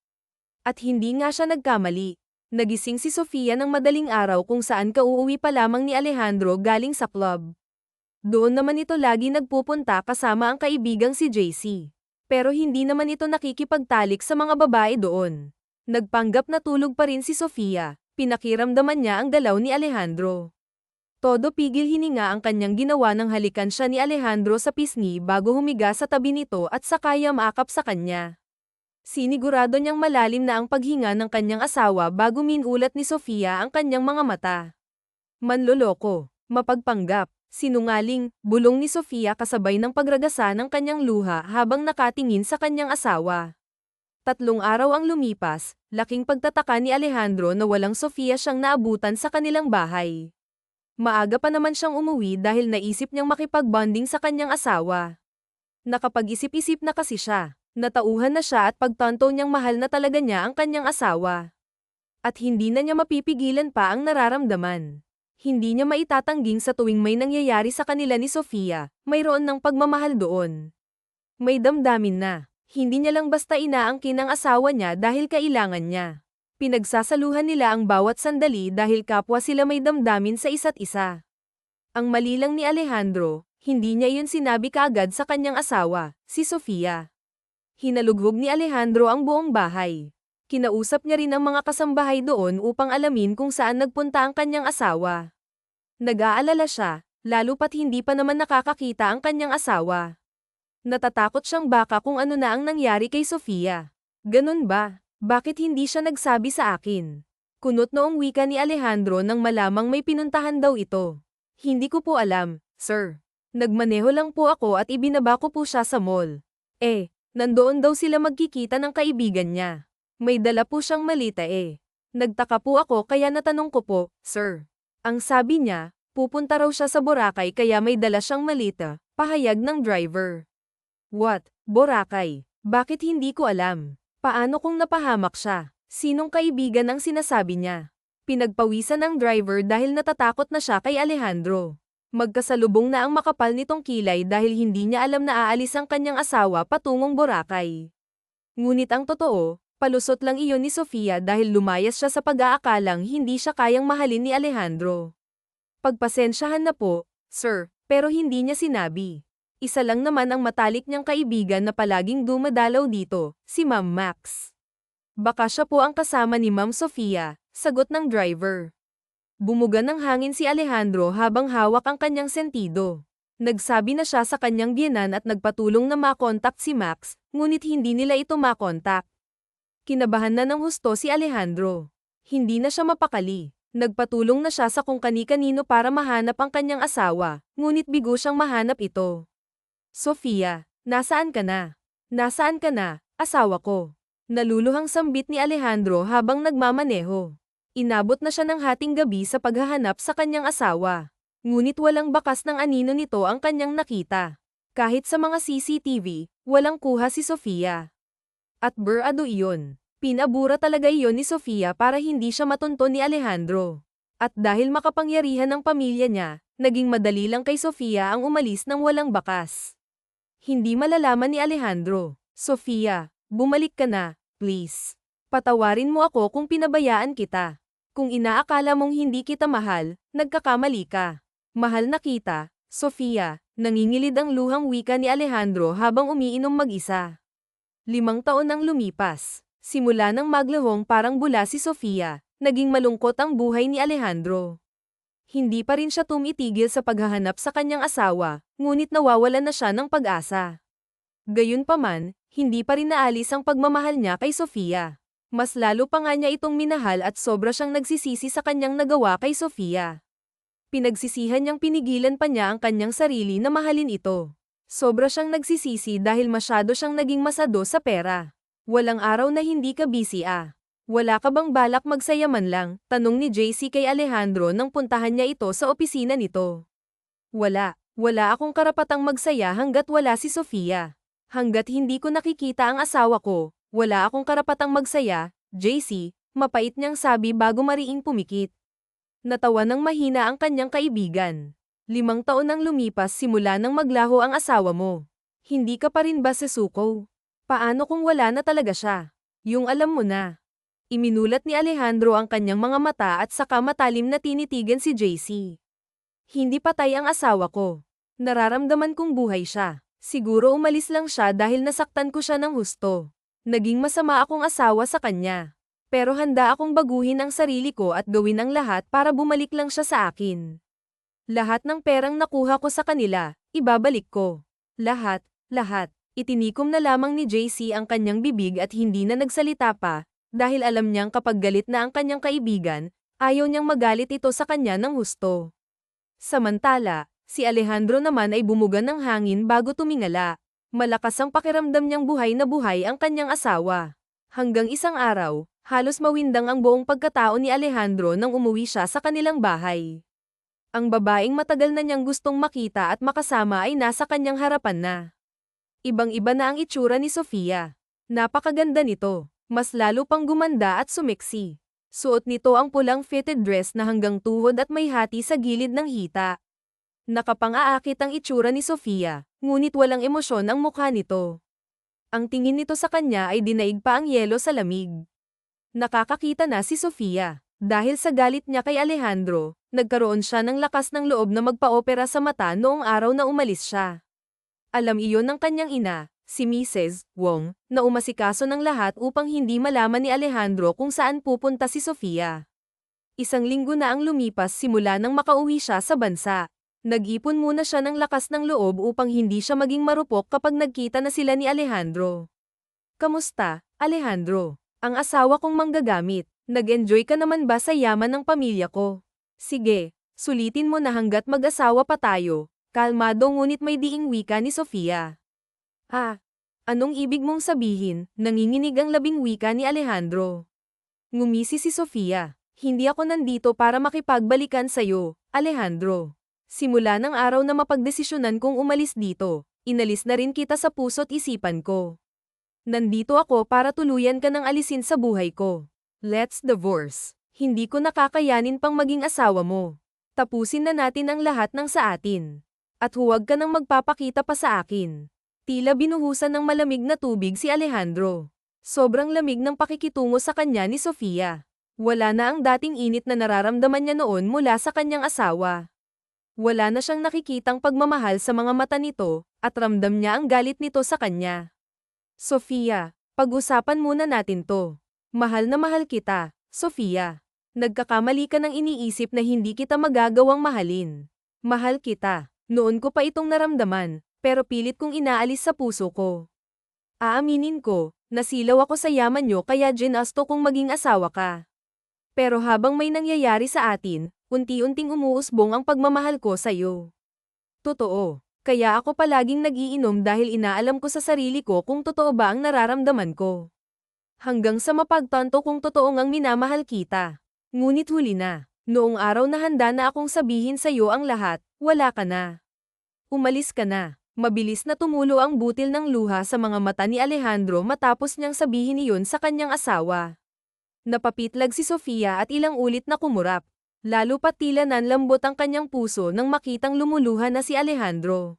At hindi nga siya nagkamali. Nagising si Sofia ng madaling araw kung saan kauuwi pa lamang ni Alejandro galing sa club. Doon naman ito lagi nagpupunta kasama ang kaibigang si JC. Pero hindi naman ito nakikipagtalik sa mga babae doon. Nagpanggap na tulog pa rin si Sofia, pinakiramdaman niya ang galaw ni Alejandro. Todo pigil hininga ang kanyang ginawa nang halikan siya ni Alejandro sa pisngi bago humiga sa tabi nito at sakay umakap sa kanya. Sinigurado niyang malalim na ang paghinga ng kanyang asawa bago minulat ni Sofia ang kanyang mga mata. Manloloko, mapagpanggap, sinungaling, bulong ni Sofia kasabay ng pagragasa ng kanyang luha habang nakatingin sa kanyang asawa. 3 araw ang lumipas, laking pagtataka ni Alejandro na walang Sofia siyang naabutan sa kanilang bahay. Maaga pa naman siyang umuwi dahil naisip niyang makipag-bonding sa kanyang asawa. Nakapag-isip-isip na kasi siya. Natauhan na siya at pagtanto niyang mahal na talaga niya ang kanyang asawa. At hindi na niya mapipigilan pa ang nararamdaman. Hindi niya maitatangging sa tuwing may nangyayari sa kanila ni Sofia, mayroon ng pagmamahal doon. May damdamin na. Hindi niya lang basta inaangkin ang asawa niya dahil kailangan niya. Pinagsasaluhan nila ang bawat sandali dahil kapwa sila may damdamin sa isa't isa. Ang mali lang ni Alejandro, hindi niya yun sinabi kaagad sa kanyang asawa, si Sofia. Hinalughog ni Alejandro ang buong bahay. Kinausap niya rin ang mga kasambahay doon upang alamin kung saan nagpunta ang kanyang asawa. Nag-aalala siya, lalo pat hindi pa naman nakakakita ang kanyang asawa. Natatakot siyang baka kung ano na ang nangyari kay Sofia. Ganun ba? Bakit hindi siya nagsabi sa akin? Kunot noong wika ni Alejandro nang malamang may pinuntahan daw ito. Hindi ko po alam, sir. Nagmaneho lang po ako at ibinaba ko po siya sa mall. Nandoon daw sila magkikita ng kaibigan niya. May dala po siyang malita Nagtaka po ako kaya natanong ko po, sir. Ang sabi niya, pupunta raw siya sa Boracay kaya may dala siyang malita, pahayag ng driver. What? Boracay? Bakit hindi ko alam? Paano kung napahamak siya? Sinong kaibigan ang sinasabi niya? Pinagpawisan ng driver dahil natatakot na siya kay Alejandro. Magkasalubong na ang makapal nitong kilay dahil hindi niya alam na aalis ang kanyang asawa patungong Boracay. Ngunit ang totoo, palusot lang iyon ni Sofia dahil lumayas siya sa pag-aakalang hindi siya kayang mahalin ni Alejandro. Pagpasensyahan na po, sir, pero hindi niya sinabi. Isa lang naman ang matalik niyang kaibigan na palaging dumadalaw dito, si Ma'am Max. Baka siya po ang kasama ni Ma'am Sofia, sagot ng driver. Bumuga ng hangin si Alejandro habang hawak ang kanyang sentido. Nagsabi na siya sa kanyang biyenan at nagpatulong na makontak si Max, ngunit hindi nila ito makontak. Kinabahan na ng husto si Alejandro. Hindi na siya mapakali. Nagpatulong na siya sa kung kani-kanino para mahanap ang kanyang asawa, ngunit bigo siyang mahanap ito. Sofia, nasaan ka na? Nasaan ka na, asawa ko? Naluluhang sambit ni Alejandro habang nagmamaneho. Inabot na siya ng hating gabi sa paghahanap sa kanyang asawa. Ngunit walang bakas ng anino nito ang kanyang nakita. Kahit sa mga CCTV, walang kuha si Sofia. At burado iyon. Pinabura talaga iyon ni Sofia para hindi siya matunton ni Alejandro. At dahil makapangyarihan ng pamilya niya, naging madali lang kay Sofia ang umalis ng walang bakas. Hindi malalaman ni Alejandro. Sofia, bumalik ka na, please. Patawarin mo ako kung pinabayaan kita. Kung inaakala mong hindi kita mahal, nagkakamali ka. Mahal na kita, Sofia, nangingilid ang luhang wika ni Alejandro habang umiinom mag-isa. 5 taon ang lumipas. Simula nang maglahong parang bula si Sofia, naging malungkot ang buhay ni Alejandro. Hindi pa rin siya tumitigil sa paghahanap sa kanyang asawa, ngunit nawawalan na siya ng pag-asa. Gayunpaman, hindi pa rin naalis ang pagmamahal niya kay Sofia. Mas lalo pa nga niya itong minahal at sobra siyang nagsisisi sa kanyang nagawa kay Sofia. Pinagsisihan niyang pinigilan pa niya ang kanyang sarili na mahalin ito. Sobra siyang nagsisisi dahil masyado siyang naging masado sa pera. Walang araw na hindi ka busy Wala ka bang balak magsaya man lang? Tanong ni JC kay Alejandro nang puntahan niya ito sa opisina nito. Wala akong karapatang magsaya hanggat wala si Sofia. Hanggat hindi ko nakikita ang asawa ko, Wala akong karapatang magsaya, JC, mapait niyang sabi bago mariing pumikit. Natawa ng mahina ang kanyang kaibigan. 5 taon nang lumipas simula nang maglaho ang asawa mo. Hindi ka pa rin ba sesuko? Paano kung wala na talaga siya? Yung alam mo na. Iminulat ni Alejandro ang kanyang mga mata at saka matalim na tinitigan si JC. Hindi patay ang asawa ko. Nararamdaman kong buhay siya. Siguro umalis lang siya dahil nasaktan ko siya ng husto. Naging masama akong asawa sa kanya. Pero handa akong baguhin ang sarili ko at gawin ang lahat para bumalik lang siya sa akin. Lahat ng perang nakuha ko sa kanila, ibabalik ko. Lahat, lahat. Itinikom na lamang ni JC ang kanyang bibig at hindi na nagsalita pa, dahil alam niyang kapag galit na ang kanyang kaibigan, ayaw niyang magalit ito sa kanya ng husto. Samantala, si Alejandro naman ay bumuga ng hangin bago tumingala. Malakas ang pakiramdam niyang buhay na buhay ang kanyang asawa. Hanggang isang araw, halos mawindang ang buong pagkatao ni Alejandro nang umuwi siya sa kanilang bahay. Ang babaeng matagal na niyang gustong makita at makasama ay nasa kanyang harapan na. Ibang-iba na ang itsura ni Sofia. Napakaganda nito. Mas lalo pang gumanda at sumeksi. Suot nito ang pulang fitted dress na hanggang tuhod at may hati sa gilid ng hita. Nakapang-aakit ang itsura ni Sofia, ngunit walang emosyon ang mukha nito. Ang tingin nito sa kanya ay dinaig pa ang yelo sa lamig. Nakakakita na si Sofia. Dahil sa galit niya kay Alejandro, nagkaroon siya ng lakas ng loob na magpa-opera sa mata noong araw na umalis siya. Alam iyon ng kanyang ina, si Mrs. Wong, na umasikaso ng lahat upang hindi malaman ni Alejandro kung saan pupunta si Sofia. 1 linggo na ang lumipas simula nang makauwi siya sa bansa. Nag-ipon muna siya ng lakas ng loob upang hindi siya maging marupok kapag nagkita na sila ni Alejandro. Kamusta, Alejandro? Ang asawa kong manggagamit. Nag-enjoy ka naman ba sa yaman ng pamilya ko? Sige, sulitin mo na hanggat mag-asawa pa tayo. Kalmado ngunit may diing wika ni Sofia. Anong ibig mong sabihin? Nanginginig ang labing wika ni Alejandro. Ngumisi si Sofia. Hindi ako nandito para makipagbalikan sa'yo, Alejandro. Simula ng araw na mapagdesisyonan kong umalis dito, inalis na rin kita sa puso't isipan ko. Nandito ako para tuluyan ka ng alisin sa buhay ko. Let's divorce. Hindi ko nakakayanin pang maging asawa mo. Tapusin na natin ang lahat ng sa atin. At huwag ka nang magpapakita pa sa akin. Tila binuhusan ng malamig na tubig si Alejandro. Sobrang lamig ng pakikitungo sa kanya ni Sofia. Wala na ang dating init na nararamdaman niya noon mula sa kanyang asawa. Wala na siyang nakikitang pagmamahal sa mga mata nito, at ramdam niya ang galit nito sa kanya. Sofia, pag-usapan muna natin to. Mahal na mahal kita, Sofia. Nagkakamali ka ng iniisip na hindi kita magagawang mahalin. Mahal kita. Noon ko pa itong naramdaman, pero pilit kong inaalis sa puso ko. Aaminin ko, nasilaw ako sa yaman nyo kaya ginasto kong maging asawa ka. Pero habang may nangyayari sa atin, unti-unting umuusbong ang pagmamahal ko sa'yo. Totoo. Kaya ako palaging nagiinom dahil inaalam ko sa sarili ko kung totoo ba ang nararamdaman ko. Hanggang sa mapagtanto kung totoo ngang minamahal kita. Ngunit huli na. Noong araw na handa na akong sabihin sa'yo ang lahat, wala ka na. Umalis ka na. Mabilis na tumulo ang butil ng luha sa mga mata ni Alejandro matapos niyang sabihin iyon sa kanyang asawa. Napapitlag si Sofia at ilang ulit na kumurap. Lalo pat tila nanlambot ang kanyang puso nang makitang lumuluha na si Alejandro.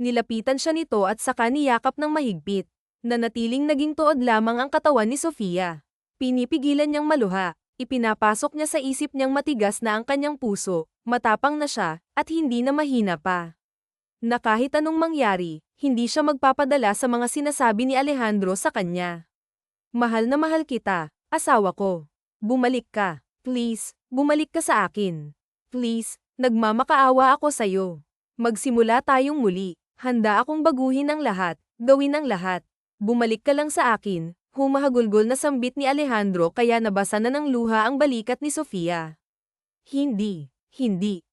Nilapitan siya nito at saka niyakap ng mahigpit. Nanatiling naging tuod lamang ang katawan ni Sofia. Pinipigilan niyang maluha. Ipinapasok niya sa isip niyang matigas na ang kanyang puso, matapang na siya, at hindi na mahina pa. Na kahit anong mangyari, hindi siya magpapadala sa mga sinasabi ni Alejandro sa kanya. Mahal na mahal kita, asawa ko. Bumalik ka. Please, bumalik ka sa akin. Please, nagmamakaawa ako sa'yo. Magsimula tayong muli. Handa akong baguhin ang lahat, gawin ang lahat. Bumalik ka lang sa akin. Humahagulgol na sambit ni Alejandro kaya nabasa na ng luha ang balikat ni Sofia. Hindi,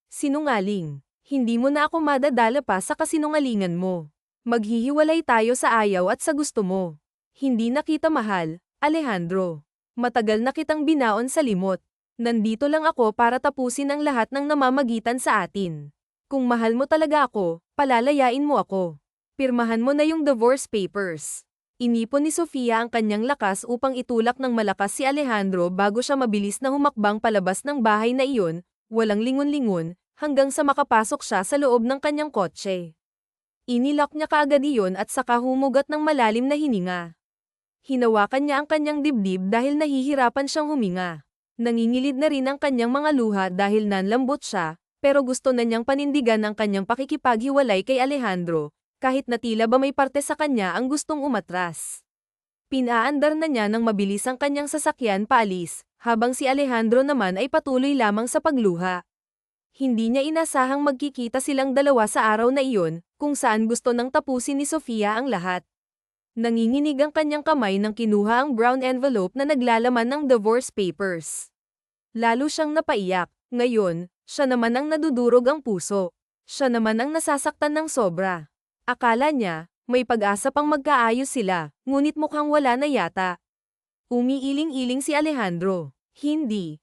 sinungaling. Hindi mo na ako madadala pa sa kasinungalingan mo. Maghihiwalay tayo sa ayaw at sa gusto mo. Hindi na kita mahal, Alejandro. Matagal na kitang binaon sa limot. Nandito lang ako para tapusin ang lahat ng namamagitan sa atin. Kung mahal mo talaga ako, palalayain mo ako. Pirmahan mo na yung divorce papers. Inipon ni Sofia ang kanyang lakas upang itulak ng malakas si Alejandro bago siya mabilis na humakbang palabas ng bahay na iyon, walang lingon-lingon, hanggang sa makapasok siya sa loob ng kanyang kotse. Inilak niya kaagad iyon at saka humugot ng malalim na hininga. Hinawakan niya ang kanyang dibdib dahil nahihirapan siyang huminga. Nangingilid na rin ang kanyang mga luha dahil nanlambot siya, pero gusto na niyang panindigan ang kanyang pakikipaghiwalay kay Alejandro, kahit na tila ba may parte sa kanya ang gustong umatras. Pinaandar na niya ng mabilis ang kanyang sasakyan paalis, habang si Alejandro naman ay patuloy lamang sa pagluha. Hindi niya inasahang magkikita silang dalawa sa araw na iyon, kung saan gusto nang tapusin ni Sofia ang lahat. Nanginginig ang kanyang kamay nang kinuha ang brown envelope na naglalaman ng divorce papers. Lalo siyang napaiyak. Ngayon, siya naman ang nadudurog ang puso. Siya naman ang nasasaktan ng sobra. Akala niya, may pag-asa pang magkaayos sila, ngunit mukhang wala na yata. Umiiling-iling si Alejandro. Hindi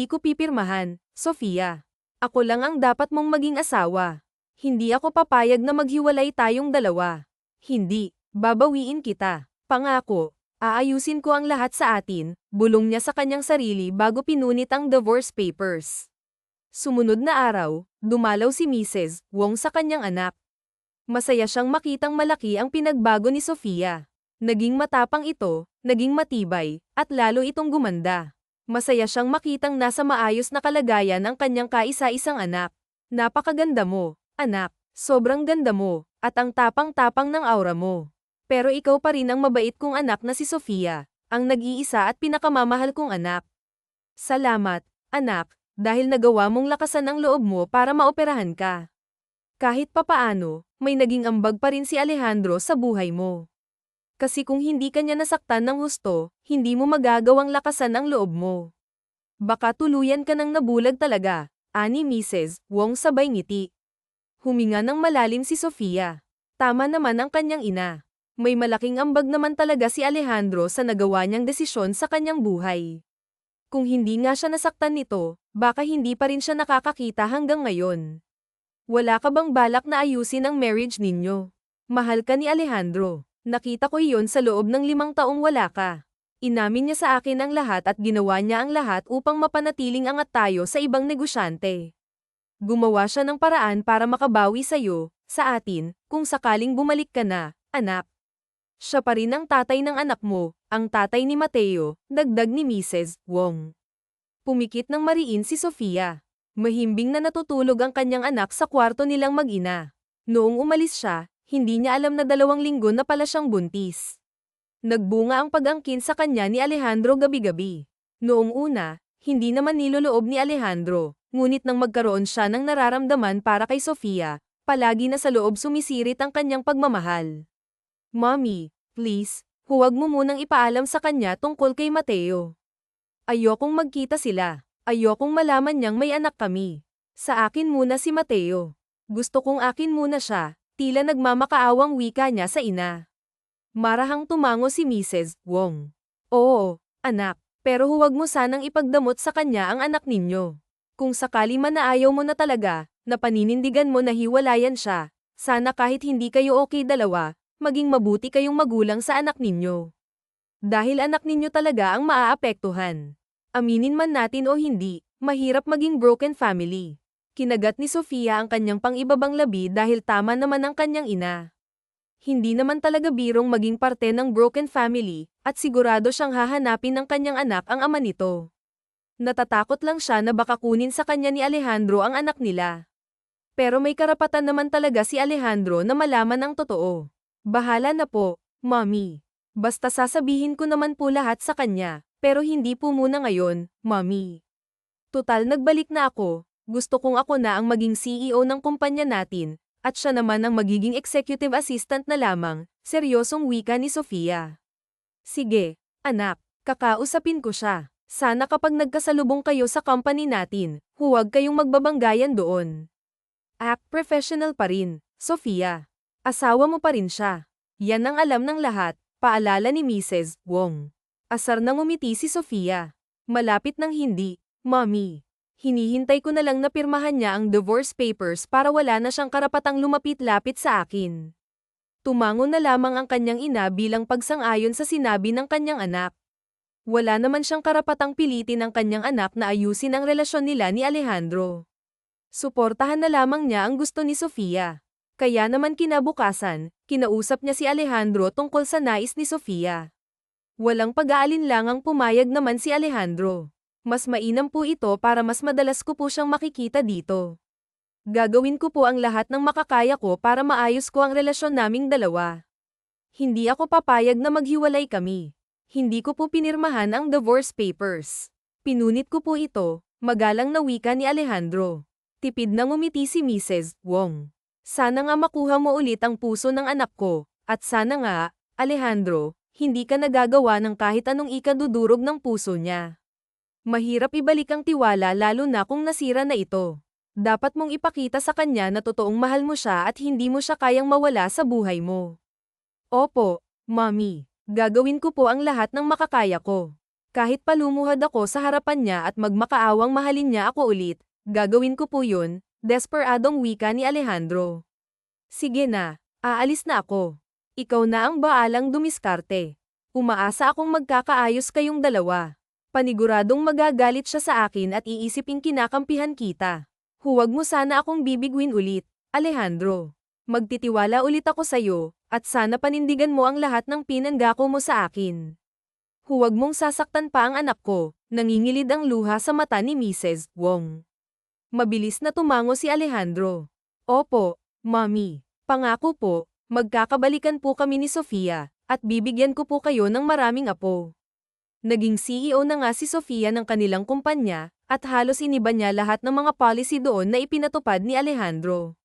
ko pipirmahan, Sofia. Ako lang ang dapat mong maging asawa. Hindi ako papayag na maghiwalay tayong dalawa. Hindi, babawiin kita. Pangako, aayusin ko ang lahat sa atin, bulong niya sa kanyang sarili bago pinunit ang divorce papers. Sumunod na araw, dumalaw si Mrs. Wong sa kanyang anak. Masaya siyang makitang malaki ang pinagbago ni Sofia. Naging matapang ito, naging matibay, at lalo itong gumanda. Masaya siyang makitang nasa maayos na kalagayan ang kanyang kaisa-isang anak. Napakaganda mo, anak. Sobrang ganda mo, at ang tapang-tapang ng aura mo. Pero ikaw pa rin ang mabait kong anak na si Sofia, ang nag-iisa at pinakamamahal kong anak. Salamat, anak, dahil nagawa mong lakasan ang loob mo para maoperahan ka. Kahit papaano, may naging ambag pa rin si Alejandro sa buhay mo. Kasi kung hindi ka niya nasaktan ng husto, hindi mo magagawang lakasan ang loob mo. Baka tuluyan ka ng nabulag talaga, ani Mrs. Wong sabay ngiti. Huminga ng malalim si Sofia. Tama naman ang kanyang ina. May malaking ambag naman talaga si Alejandro sa nagawa niyang desisyon sa kanyang buhay. Kung hindi nga siya nasaktan nito, baka hindi pa rin siya nakakakita hanggang ngayon. Wala ka bang balak na ayusin ang marriage ninyo? Mahal ka ni Alejandro. Nakita ko iyon sa loob ng 5 taong wala ka. Inamin niya sa akin ang lahat at ginawa niya ang lahat upang mapanatiling angat tayo sa ibang negosyante. Gumawa siya ng paraan para makabawi sa'yo, sa atin, kung sakaling bumalik ka na, anak. Siya pa rin ang tatay ng anak mo, ang tatay ni Mateo, dagdag ni Mrs. Wong. Pumikit ng mariin si Sofia. Mahimbing na natutulog ang kanyang anak sa kwarto nilang mag-ina. Noong umalis siya, hindi niya alam na 2 linggo na pala siyang buntis. Nagbunga ang pag-angkin sa kanya ni Alejandro gabi-gabi. Noong una, hindi naman niloloob ni Alejandro, ngunit nang magkaroon siya ng nararamdaman para kay Sofia, palagi na sa loob sumisirit ang kanyang pagmamahal. Mommy, please, huwag mo munang ipaalam sa kanya tungkol kay Mateo. Ayokong magkita sila. Ayokong malaman niyang may anak kami. Sa akin muna si Mateo. Gusto kong akin muna siya, tila nagmamakaawang wika niya sa ina. Marahang tumango si Mrs. Wong. Oo, anak, pero huwag mo sanang ipagdamot sa kanya ang anak ninyo. Kung sakali man na ayaw mo na talaga, na paninindigan mo na hiwalayan siya, sana kahit hindi kayo okay dalawa, maging mabuti kayong magulang sa anak ninyo. Dahil anak ninyo talaga ang maaapektuhan. Aminin man natin o hindi, mahirap maging broken family. Kinagat ni Sofia ang kanyang pang-ibabang labi dahil tama naman ang kanyang ina. Hindi naman talaga birong maging parte ng broken family, at sigurado siyang hahanapin ng kanyang anak ang ama nito. Natatakot lang siya na baka kunin sa kanya ni Alejandro ang anak nila. Pero may karapatan naman talaga si Alejandro na malaman ang totoo. Bahala na po, Mommy. Basta sasabihin ko naman po lahat sa kanya. Pero hindi po muna ngayon, Mommy. Tutal nagbalik na ako, gusto kong ako na ang maging CEO ng kumpanya natin, at siya naman ang magiging executive assistant na lamang, seryosong wika ni Sofia. Sige, anak, kakausapin ko siya. Sana kapag nagkasalubong kayo sa company natin, huwag kayong magbabanggayan doon. Act professional pa rin, Sofia. Asawa mo pa rin siya. Yan ang alam ng lahat, paalala ni Mrs. Wong. Asar nang umiti si Sofia. Malapit nang hindi, Mommy. Hinihintay ko na lang na pirmahan niya ang divorce papers para wala na siyang karapatang lumapit-lapit sa akin. Tumango na lamang ang kanyang ina bilang pagsang-ayon sa sinabi ng kanyang anak. Wala naman siyang karapatang pilitin ang kanyang anak na ayusin ang relasyon nila ni Alejandro. Suportahan na lamang niya ang gusto ni Sofia. Kaya naman kinabukasan, kinausap niya si Alejandro tungkol sa nais ni Sofia. Walang pag-aalinlangang pumayag naman si Alejandro. Mas mainam po ito para mas madalas ko po siyang makikita dito. Gagawin ko po ang lahat ng makakaya ko para maayos ko ang relasyon naming dalawa. Hindi ako papayag na maghiwalay kami. Hindi ko po pinirmahan ang divorce papers. Pinunit ko po ito, magalang na wika ni Alejandro. Tipid na ngumiti si Mrs. Wong. Sana nga makuha mo ulit ang puso ng anak ko, at sana nga, Alejandro, hindi ka nagagawa ng kahit anong ikadudurog ng puso niya. Mahirap ibalik ang tiwala lalo na kung nasira na ito. Dapat mong ipakita sa kanya na totoong mahal mo siya at hindi mo siya kayang mawala sa buhay mo. Opo, Mommy. Gagawin ko po ang lahat ng makakaya ko. Kahit palumuhad ako sa harapan niya at magmakaawang mahalin niya ako ulit, gagawin ko po yun, desperadong wika ni Alejandro. Sige na, aalis na ako. Ikaw na ang baalang dumiskarte. Umaasa akong magkakaayos kayong dalawa. Paniguradong magagalit siya sa akin at iisiping kinakampihan kita. Huwag mo sana akong bibigwin ulit, Alejandro. Magtitiwala ulit ako sa'yo, at sana panindigan mo ang lahat ng pinanggako mo sa akin. Huwag mong sasaktan pa ang anak ko, nangingilid ang luha sa mata ni Mrs. Wong. Mabilis na tumango si Alejandro. Opo, Mommy. Pangako po, magkakabalikan po kami ni Sofia, at bibigyan ko po kayo ng maraming apo. Naging CEO na nga si Sofia ng kanilang kumpanya, at halos iniba niya lahat ng mga policy doon na ipinatupad ni Alejandro.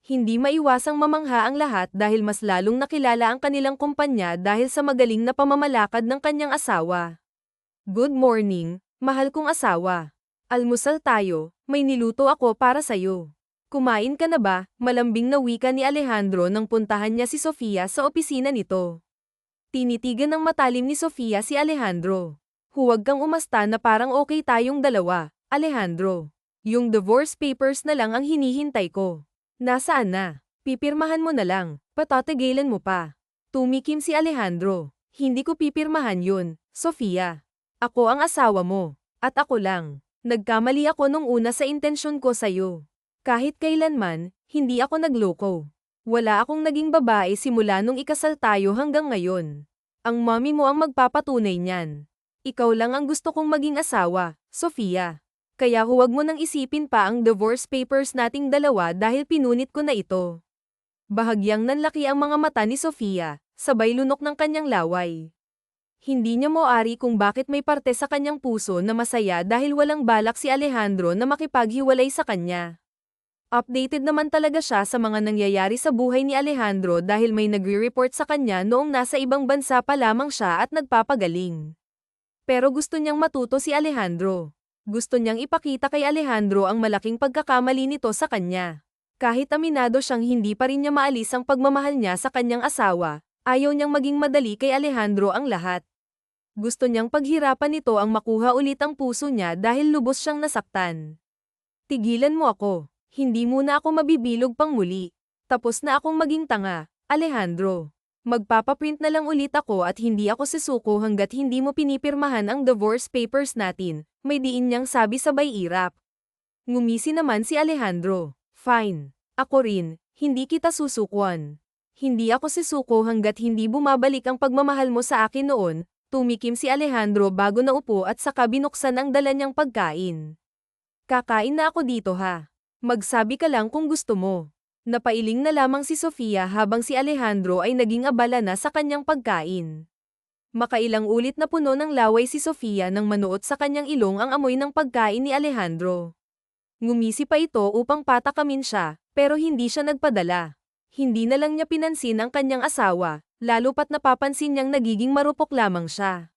Hindi maiwasang mamangha ang lahat dahil mas lalong nakilala ang kanilang kumpanya dahil sa magaling na pamamalakad ng kanyang asawa. Good morning, mahal kong asawa. Almusal tayo, may niluto ako para sa'yo. Kumain ka na ba? Malambing na wika ni Alejandro nang puntahan niya si Sofia sa opisina nito. Tinitigan ng matalim ni Sofia si Alejandro. Huwag kang umasta na parang okay tayong dalawa, Alejandro. Yung divorce papers na lang ang hinihintay ko. Nasaan na? Pipirmahan mo na lang, patatigilan mo pa. Tumikim si Alejandro. Hindi ko pipirmahan yun, Sofia. Ako ang asawa mo, at ako lang. Nagkamali ako nung una sa intensyon ko sa'yo. Kahit kailanman, hindi ako nagloko. Wala akong naging babae simula nung ikasal tayo hanggang ngayon. Ang mommy mo ang magpapatunay niyan. Ikaw lang ang gusto kong maging asawa, Sofia. Kaya huwag mo nang isipin pa ang divorce papers nating dalawa dahil pinunit ko na ito. Bahagyang nanlaki ang mga mata ni Sofia, sabay lunok ng kanyang laway. Hindi niya moari kung bakit may parte sa kanyang puso na masaya dahil walang balak si Alejandro na makipaghiwalay sa kanya. Updated naman talaga siya sa mga nangyayari sa buhay ni Alejandro dahil may nagre-report sa kanya noong nasa ibang bansa pa lamang siya at nagpapagaling. Pero gusto niyang matuto si Alejandro. Gusto niyang ipakita kay Alejandro ang malaking pagkakamali nito sa kanya. Kahit aminado siyang hindi pa rin niya maalis ang pagmamahal niya sa kanyang asawa, ayaw niyang maging madali kay Alejandro ang lahat. Gusto niyang paghirapan nito ang makuha ulit ang puso niya dahil lubos siyang nasaktan. Tigilan mo ako. Hindi muna ako mabibilog pang muli. Tapos na akong maging tanga, Alejandro. Magpapaprint na lang ulit ako at hindi ako susuko hanggat hindi mo pinipirmahan ang divorce papers natin, may diin niyang sabi sabay irap. Ngumisi naman si Alejandro. Fine. Ako rin, hindi kita susukuan. Hindi ako susuko hanggat hindi bumabalik ang pagmamahal mo sa akin noon, tumikim si Alejandro bago naupo at saka binuksan ang dala niyang pagkain. Kakain na ako dito ha. Magsabi ka lang kung gusto mo. Napailing na lamang si Sofia habang si Alejandro ay naging abala na sa kanyang pagkain. Makailang ulit na puno ng laway si Sofia nang manuot sa kanyang ilong ang amoy ng pagkain ni Alejandro. Ngumisi pa ito upang patakamin siya, pero hindi siya nagpadala. Hindi na lang niya pinansin ang kanyang asawa, lalo pat napapansin niyang nagiging marupok lamang siya.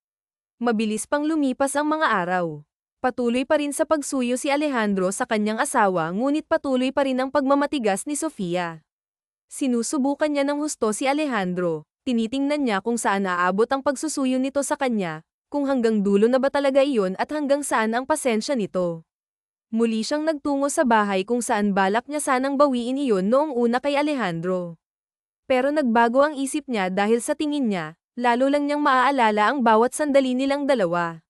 Mabilis pang lumipas ang mga araw. Patuloy pa rin sa pagsuyo si Alejandro sa kanyang asawa ngunit patuloy pa rin ang pagmamatigas ni Sofia. Sinusubukan niya ng husto si Alejandro, tinitingnan niya kung saan aabot ang pagsusuyo nito sa kanya, kung hanggang dulo na ba talaga iyon at hanggang saan ang pasensya nito. Muli siyang nagtungo sa bahay kung saan balak niya sanang bawiin iyon noong una kay Alejandro. Pero nagbago ang isip niya dahil sa tingin niya, lalo lang niyang maaalala ang bawat sandali nilang dalawa.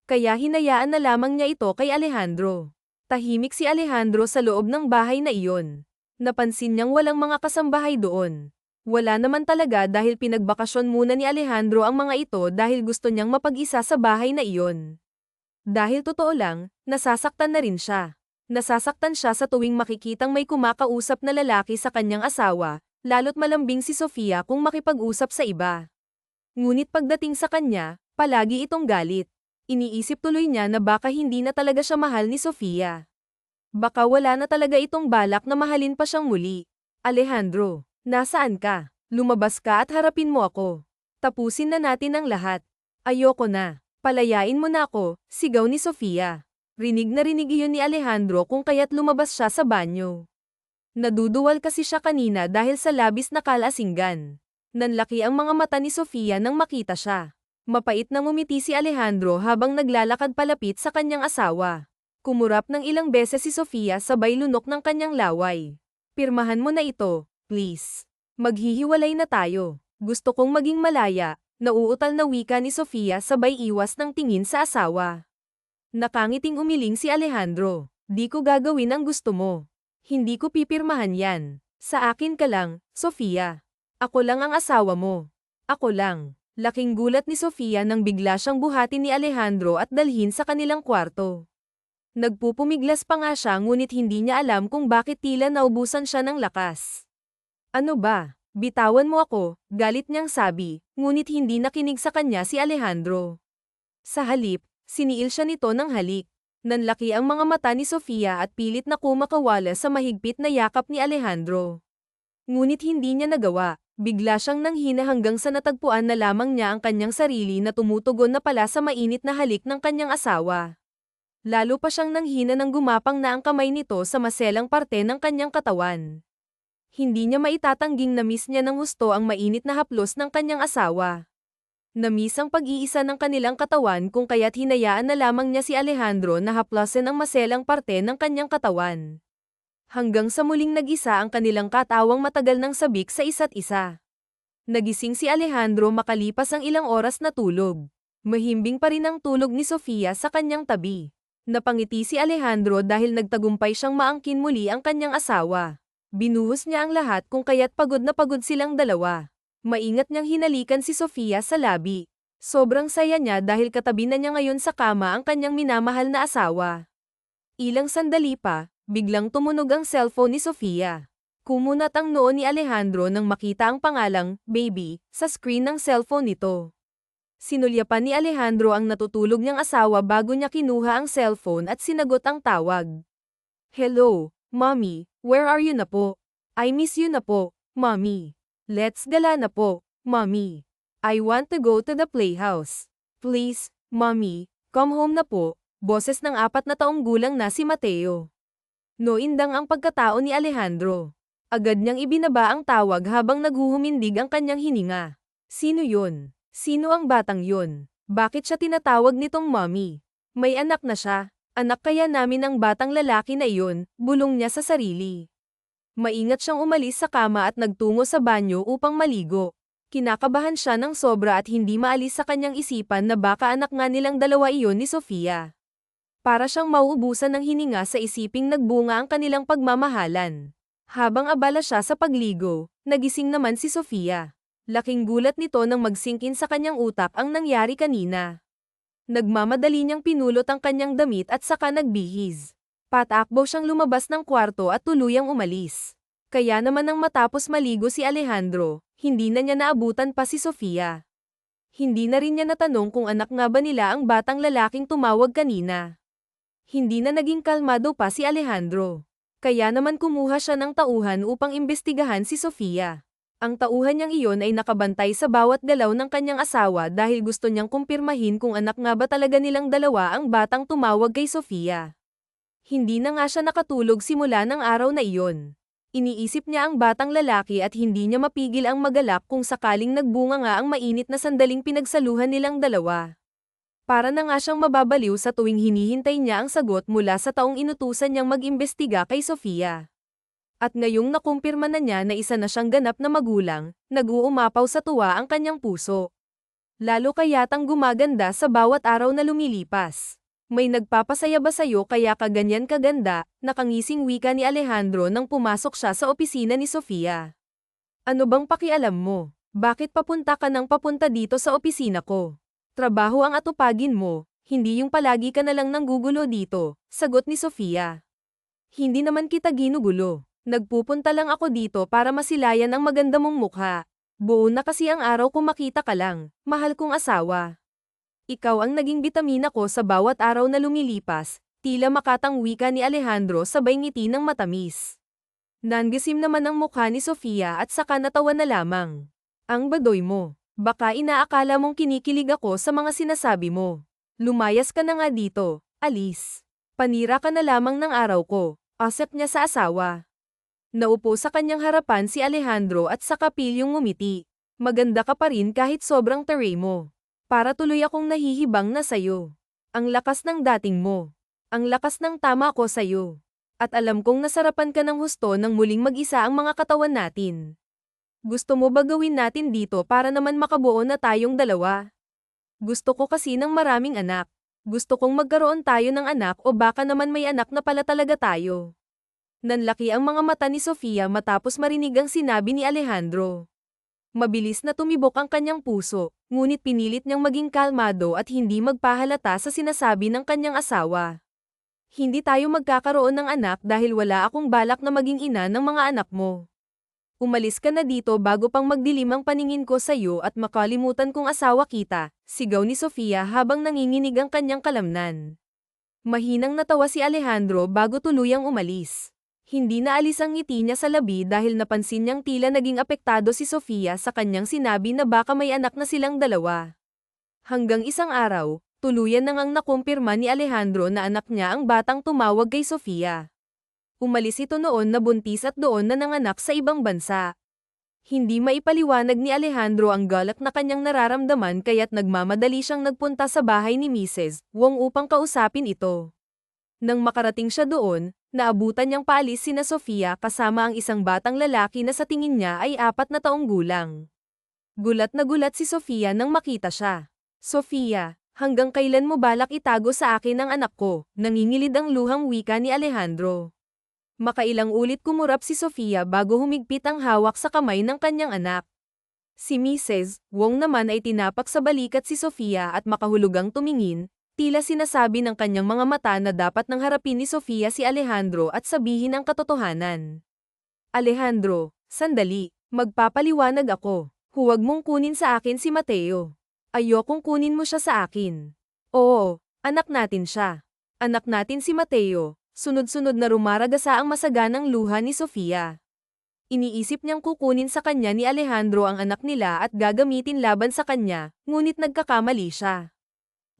Kaya hinayaan na lamang niya ito kay Alejandro. Tahimik si Alejandro sa loob ng bahay na iyon. Napansin niyang walang mga kasambahay doon. Wala naman talaga dahil pinagbakasyon muna ni Alejandro ang mga ito dahil gusto niyang mapag-isa sa bahay na iyon. Dahil totoo lang, nasasaktan na rin siya. Nasasaktan siya sa tuwing makikitang may kumakausap na lalaki sa kanyang asawa, lalo't malambing si Sofia kung makipag-usap sa iba. Ngunit pagdating sa kanya, palagi itong galit. Iniisip tuloy niya na baka hindi na talaga siya mahal ni Sofia. Baka wala na talaga itong balak na mahalin pa siyang muli. Alejandro, nasaan ka? Lumabas ka at harapin mo ako. Tapusin na natin ang lahat. Ayoko na. Palayain mo na ako, sigaw ni Sofia. Rinig na rinig iyon ni Alejandro kung kaya't lumabas siya sa banyo. Naduduwal kasi siya kanina dahil sa labis na kalasinggan. Nanlaki ang mga mata ni Sofia nang makita siya. Mapait na ngumiti si Alejandro habang naglalakad palapit sa kanyang asawa. Kumurap ng ilang beses si Sofia sabay lunok ng kanyang laway. Pirmahan mo na ito, please. Maghihiwalay na tayo. Gusto kong maging malaya, nauutal na wika ni Sofia sabay iwas ng tingin sa asawa. Nakangiting umiling si Alejandro. Di ko gagawin ang gusto mo. Hindi ko pipirmahan yan. Sa akin ka lang, Sofia. Ako lang ang asawa mo. Ako lang. Laking gulat ni Sofia nang bigla siyang buhatin ni Alejandro at dalhin sa kanilang kwarto. Nagpupumiglas pa nga siya ngunit hindi niya alam kung bakit tila naubusan siya ng lakas. Ano ba? Bitawan mo ako, galit niyang sabi, ngunit hindi nakinig sa kanya si Alejandro. Sa halip, siniil siya nito ng halik. Nanlaki ang mga mata ni Sofia at pilit na kumakawala sa mahigpit na yakap ni Alejandro. Ngunit hindi niya nagawa. Bigla siyang nanghina hanggang sa natagpuan na lamang niya ang kanyang sarili na tumutugon na pala sa mainit na halik ng kanyang asawa. Lalo pa siyang nanghina nang gumapang na ang kamay nito sa maselang parte ng kanyang katawan. Hindi niya maitatangging na-miss niya ng husto ang mainit na haplos ng kanyang asawa. Na-miss ang pag-iisa ng kanilang katawan kung kaya't hinayaan na lamang niya si Alejandro na haplasin ang maselang parte ng kanyang katawan. Hanggang sa muling nag-isa ang kanilang katawang matagal ng sabik sa isa't isa. Nagising si Alejandro makalipas ang ilang oras na tulog. Mahimbing pa rin ang tulog ni Sofia sa kanyang tabi. Napangiti si Alejandro dahil nagtagumpay siyang maangkin muli ang kanyang asawa. Binuhos niya ang lahat kung kaya't pagod na pagod silang dalawa. Maingat niyang hinalikan si Sofia sa labi. Sobrang saya niya dahil katabi na niya ngayon sa kama ang kanyang minamahal na asawa. Ilang sandali pa, biglang tumunog ang cellphone ni Sofia. Kumunat ang noo ni Alejandro nang makita ang pangalang, baby, sa screen ng cellphone nito. Sinulyapan ni Alejandro ang natutulog niyang asawa bago niya kinuha ang cellphone at sinagot ang tawag. Hello, Mommy, where are you na po? I miss you na po, Mommy. Let's gala na po, Mommy. I want to go to the playhouse. Please, Mommy, come home na po. Boses ng 4 na taong gulang na si Mateo. Noindang ang pagkatao ni Alejandro. Agad niyang ibinaba ang tawag habang naghuhumindig ang kanyang hininga. Sino yun? Sino ang batang yun? Bakit siya tinatawag nitong mommy? May anak na siya. Anak kaya namin ang batang lalaki na iyon, bulong niya sa sarili. Maingat siyang umalis sa kama at nagtungo sa banyo upang maligo. Kinakabahan siya ng sobra at hindi maalis sa kanyang isipan na baka anak nga nilang dalawa iyon ni Sofia. Para siyang mauubusan ng hininga sa isiping nagbunga ang kanilang pagmamahalan. Habang abala siya sa pagligo, nagising naman si Sofia. Laking gulat nito nang magsingkin sa kanyang utak ang nangyari kanina. Nagmamadali niyang pinulot ang kanyang damit at saka nagbihis. Patakbo siyang lumabas ng kwarto at tuluyang umalis. Kaya naman nang matapos maligo si Alejandro, hindi na niya naabutan pa si Sofia. Hindi na rin niya natanong kung anak nga ba nila ang batang lalaking tumawag kanina. Hindi na naging kalmado pa si Alejandro. Kaya naman kumuha siya ng tauhan upang imbestigahan si Sofia. Ang tauhan niyang iyon ay nakabantay sa bawat galaw ng kanyang asawa dahil gusto niyang kumpirmahin kung anak nga ba talaga nilang dalawa ang batang tumawag kay Sofia. Hindi na nga siya nakatulog simula ng araw na iyon. Iniisip niya ang batang lalaki at hindi niya mapigil ang magalak kung sakaling nagbunga nga ang mainit na sandaling pinagsaluhan nilang dalawa. Para na nga siyang mababaliw sa tuwing hinihintay niya ang sagot mula sa taong inutusan niyang mag-imbestiga kay Sofia. At ngayong nakumpirma na niya na isa na siyang ganap na magulang, nag-uumapaw sa tuwa ang kanyang puso. Lalo kayatang gumaganda sa bawat araw na lumilipas. May nagpapasaya ba sa'yo kaya ka ganyan kaganda, nakangising wika ni Alejandro nang pumasok siya sa opisina ni Sofia. Ano bang pakialam mo? Bakit papunta ka nang papunta dito sa opisina ko? Trabaho ang atupagin mo, hindi yung palagi ka na lang nanggugulo dito, sagot ni Sofia. Hindi naman kita ginugulo. Nagpupunta lang ako dito para masilayan ang maganda mong mukha. Buo na kasi ang araw kung makita ka lang, mahal kong asawa. Ikaw ang naging bitamina ko sa bawat araw na lumilipas, tila makatang wika ni Alejandro sabay ngiti ng matamis. Nanggisim naman ang mukha ni Sofia at saka natawa na lamang. Ang badoy mo. Baka inaakala mong kinikilig ako sa mga sinasabi mo. Lumayas ka na nga dito, alis. Panira ka na lamang ng araw ko, asep niya sa asawa. Naupo sa kanyang harapan si Alejandro at saka pilyong ngumiti. Maganda ka pa rin kahit sobrang taray mo. Para tuloy akong nahihibang na sayo. Ang lakas ng dating mo. Ang lakas ng tama ko sayo. At alam kong nasarapan ka ng husto nang muling mag-isa ang mga katawan natin. Gusto mo ba gawin natin dito para naman makabuo na tayong dalawa? Gusto ko kasi ng maraming anak. Gusto kong magkaroon tayo ng anak o baka naman may anak na pala talaga tayo. Nanlaki ang mga mata ni Sofia matapos marinig ang sinabi ni Alejandro. Mabilis na tumibok ang kanyang puso, ngunit pinilit niyang maging kalmado at hindi magpahalata sa sinasabi ng kanyang asawa. Hindi tayo magkakaroon ng anak dahil wala akong balak na maging ina ng mga anak mo. Umalis ka na dito bago pang magdilim ang paningin ko sa iyo at makalimutan kong asawa kita, sigaw ni Sofia habang nanginginig ang kanyang kalamnan. Mahinang natawa si Alejandro bago tuluyang umalis. Hindi na alis ang ngiti niya sa labi dahil napansin niyang tila naging apektado si Sofia sa kanyang sinabi na baka may anak na silang dalawa. Hanggang isang araw, tuluyan na ngang nakumpirma ni Alejandro na anak niya ang batang tumawag kay Sofia. Umalis ito noon na buntis at doon na nanganak sa ibang bansa. Hindi maipaliwanag ni Alejandro ang galak na kanyang nararamdaman kaya't nagmamadali siyang nagpunta sa bahay ni Mrs. Wong upang kausapin ito. Nang makarating siya doon, naabutan niyang paalis sina Sofia kasama ang isang batang lalaki na sa tingin niya ay 4 na taong gulang. Gulat na gulat si Sofia nang makita siya. Sofia, hanggang kailan mo balak itago sa akin ang anak ko? Nangingilid ang luhang wika ni Alejandro. Makailang ulit kumurap si Sofia bago humigpit ang hawak sa kamay ng kanyang anak. Si Mrs. Wong naman ay tinapak sa balikat si Sofia at makahulugang tumingin, tila sinasabi ng kanyang mga mata na dapat nang harapin ni Sofia si Alejandro at sabihin ang katotohanan. Alejandro, sandali, magpapaliwanag ako. Huwag mong kunin sa akin si Mateo. Ayokong kunin mo siya sa akin. Oo, anak natin siya. Anak natin si Mateo. Sunod-sunod na rumaragasa ang masaganang luha ni Sofia. Iniisip niyang kukunin sa kanya ni Alejandro ang anak nila at gagamitin laban sa kanya, ngunit nagkakamali siya.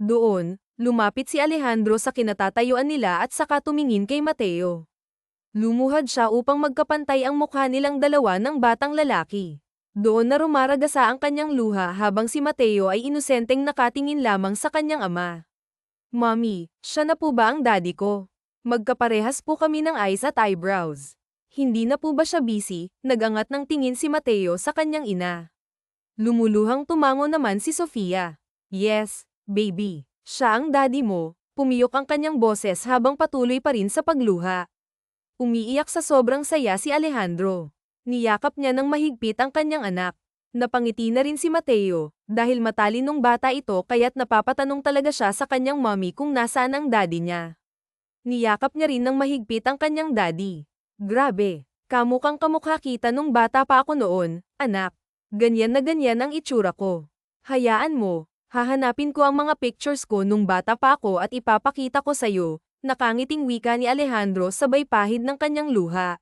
Doon, lumapit si Alejandro sa kinatatayuan nila at saka tumingin kay Mateo. Lumuhad siya upang magkapantay ang mukha nilang dalawa ng batang lalaki. Doon na rumaragasa ang kanyang luha habang si Mateo ay inosenteng nakatingin lamang sa kanyang ama. Mommy, siya na po ba ang daddy ko? Magkaparehas po kami ng eyes at eyebrows. Hindi na po ba siya busy? Nagangat ng tingin si Mateo sa kanyang ina. Lumuluhang tumango naman si Sofia. Yes, baby. Siya ang daddy mo. Pumiyok ang kanyang boses habang patuloy pa rin sa pagluha. Umiiyak sa sobrang saya si Alejandro. Niyakap niya ng mahigpit ang kanyang anak. Napangiti na rin si Mateo, dahil matalinong bata ito kaya't napapatanong talaga siya sa kanyang mommy kung nasaan ang daddy niya. Niyakap niya rin ng mahigpit ang kanyang daddy. Grabe, kamukhang kamukha kita nung bata pa ako noon, anak. Ganyan na ganyan ang itsura ko. Hayaan mo, hahanapin ko ang mga pictures ko nung bata pa ako at ipapakita ko sa'yo, nakangiting wika ni Alejandro sabay pahid ng kanyang luha.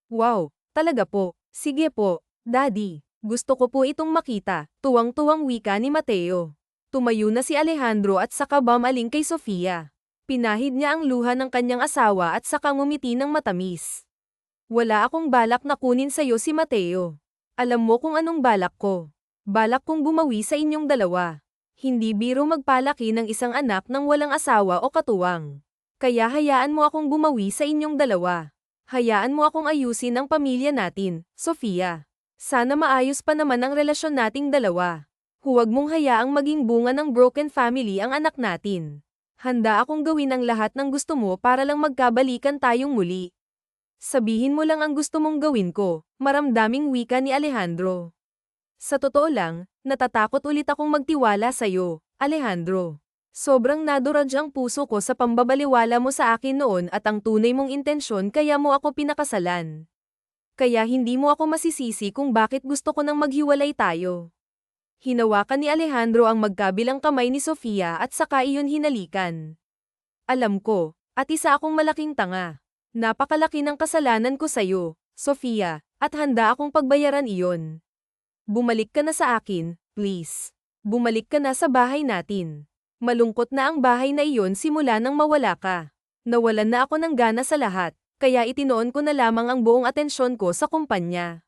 Wow, talaga po, sige po, daddy, gusto ko po itong makita, tuwang-tuwang wika ni Mateo. Tumayo na si Alejandro at saka bumaling kay Sofia. Pinahid niya ang luha ng kanyang asawa at saka ngumiti ng matamis. Wala akong balak na kunin sa'yo si Mateo. Alam mo kung anong balak ko. Balak kong bumawi sa inyong dalawa. Hindi biro magpalaki ng isang anak ng walang asawa o katuwang. Kaya hayaan mo akong bumawi sa inyong dalawa. Hayaan mo akong ayusin ang pamilya natin, Sofia. Sana maayos pa naman ang relasyon nating dalawa. Huwag mong hayaang maging bunga ng broken family ang anak natin. Handa akong gawin ang lahat ng gusto mo para lang magkabalikan tayong muli. Sabihin mo lang ang gusto mong gawin ko, maramdaming wika ni Alejandro. Sa totoo lang, natatakot ulit akong magtiwala sa'yo, Alejandro. Sobrang naduraj ang puso ko sa pambabaliwala mo sa akin noon at ang tunay mong intensyon kaya mo ako pinakasalan. Kaya hindi mo ako masisisi kung bakit gusto ko nang maghiwalay tayo. Hinawakan ni Alejandro ang magkabilang kamay ni Sofia at saka iyon hinalikan. Alam ko, at isa akong malaking tanga. Napakalaki ng kasalanan ko sa'yo, Sofia, at handa akong pagbayaran iyon. Bumalik ka na sa akin, please. Bumalik ka na sa bahay natin. Malungkot na ang bahay na iyon simula nang mawala ka. Nawalan na ako ng gana sa lahat, kaya itinoon ko na lamang ang buong atensyon ko sa kumpanya.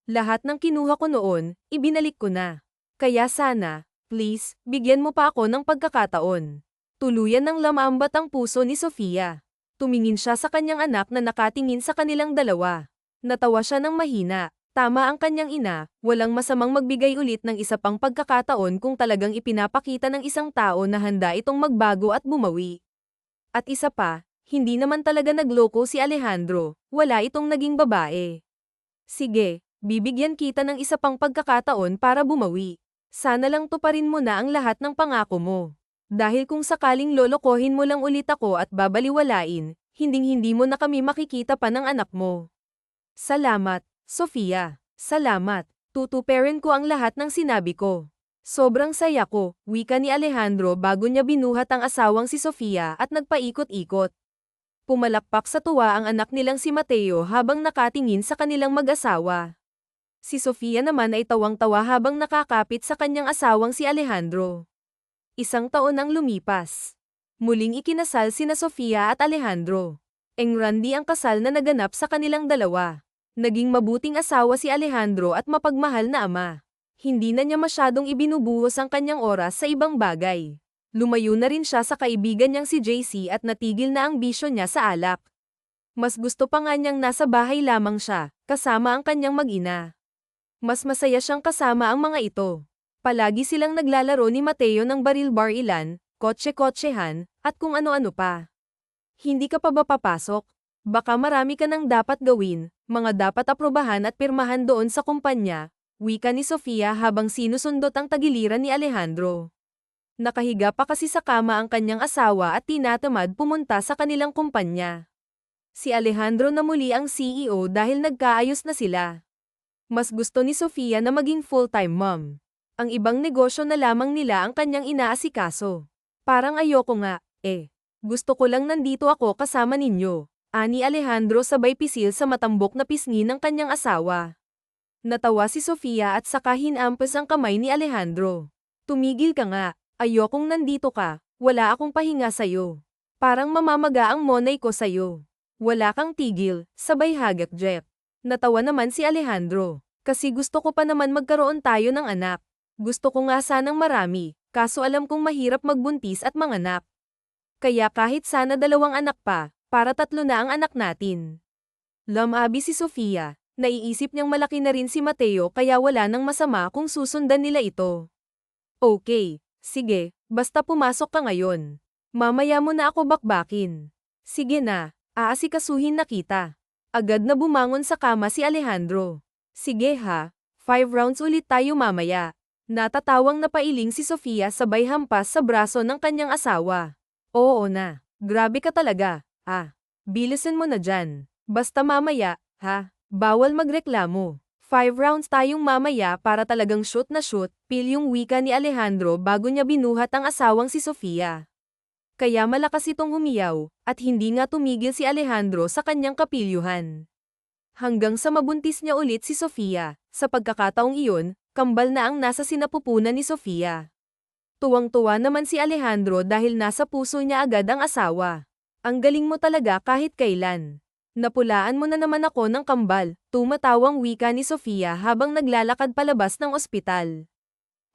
Lahat ng kinuha ko noon, ibinalik ko na. Kaya sana, please, bigyan mo pa ako ng pagkakataon. Tuluyan ng lamambat ang puso ni Sofia. Tumingin siya sa kanyang anak na nakatingin sa kanilang dalawa. Natawa siya ng mahina. Tama ang kanyang ina, walang masamang magbigay ulit ng isa pang pagkakataon kung talagang ipinapakita ng isang tao na handa itong magbago at bumawi. At isa pa, hindi naman talaga nagloko si Alejandro, wala itong naging babae. Sige, bibigyan kita ng isa pang pagkakataon para bumawi. Sana lang tuparin mo na ang lahat ng pangako mo. Dahil kung sakaling lolokohin mo lang ulit ako at babaliwalain, hinding-hindi mo na kami makikita pa ng anak mo. Salamat, Sofia. Salamat. Tutuparin ko ang lahat ng sinabi ko. Sobrang saya ko, wika ni Alejandro bago niya binuhat ang asawang si Sofia at nagpaikot-ikot. Pumalakpak sa tuwa ang anak nilang si Mateo habang nakatingin sa kanilang mag-asawa. Si Sofia naman ay tawang-tawa habang nakakapit sa kanyang asawang si Alejandro. Isang taon ang lumipas. Muling ikinasal sina Sofia at Alejandro. Randy ang kasal na naganap sa kanilang dalawa. Naging mabuting asawa si Alejandro at mapagmahal na ama. Hindi na niya masyadong ibinubuhos ang kanyang oras sa ibang bagay. Lumayo na rin siya sa kaibigan niyang si JC at natigil na ang bisyo niya sa alak. Mas gusto pa nga niyang nasa bahay lamang siya, kasama ang kanyang mag-ina. Mas masaya siyang kasama ang mga ito. Palagi silang naglalaro ni Mateo ng baril-barilan, kotse-kotsehan, at kung ano-ano pa. Hindi ka pa ba papasok? Baka marami ka nang dapat gawin, mga dapat aprobahan at pirmahan doon sa kumpanya, wika ni Sofia habang sinusundot ang tagiliran ni Alejandro. Nakahiga pa kasi sa kama ang kanyang asawa at tinatamad pumunta sa kanilang kumpanya. Si Alejandro na muli ang CEO dahil nagkaayos na sila. Mas gusto ni Sofia na maging full-time mom. Ang ibang negosyo na lamang nila ang kanyang inaasikaso. Parang ayoko nga, Gusto ko lang nandito ako kasama ninyo, ani Alejandro sabay pisil sa matambok na pisngi ng kanyang asawa. Natawa si Sofia at saka hinampas ang kamay ni Alejandro. Tumigil ka nga, ayokong nandito ka, wala akong pahinga sayo. Parang mamamaga ang monay ko sayo. Wala kang tigil, sabay hagak Jeff. Natawa naman si Alejandro, kasi gusto ko pa naman magkaroon tayo ng anak. Gusto ko nga sanang marami, kaso alam kong mahirap magbuntis at manganak. Kaya kahit sana 2 anak pa, para 3 na ang anak natin. Lamabi si Sofia, naiisip niyang malaki na rin si Mateo kaya wala nang masama kung susundan nila ito. Okay, sige, basta pumasok ka ngayon. Mamaya mo na ako bakbakin. Sige na, aasikasuhin na kita. Agad na bumangon sa kama si Alejandro. Sige ha, 5 rounds ulit tayo mamaya. Natatawang napailing si Sofia sabay hampas sa braso ng kanyang asawa. Oo na, grabe ka talaga, bilisan mo na dyan. Basta mamaya, bawal magreklamo. 5 rounds tayong mamaya para talagang shoot na shoot, yung wika ni Alejandro bago niya binuhat ang asawang si Sofia. Kaya malakas itong humiyaw, at hindi nga tumigil si Alejandro sa kanyang kapilyuhan. Hanggang sa mabuntis niya ulit si Sofia, sa pagkakataong iyon, kambal na ang nasa sinapupunan ni Sofia. Tuwang-tuwa naman si Alejandro dahil nasa puso niya agad ang asawa. Ang galing mo talaga kahit kailan. Napulaan mo na naman ako ng kambal, tumatawang wika ni Sofia habang naglalakad palabas ng ospital.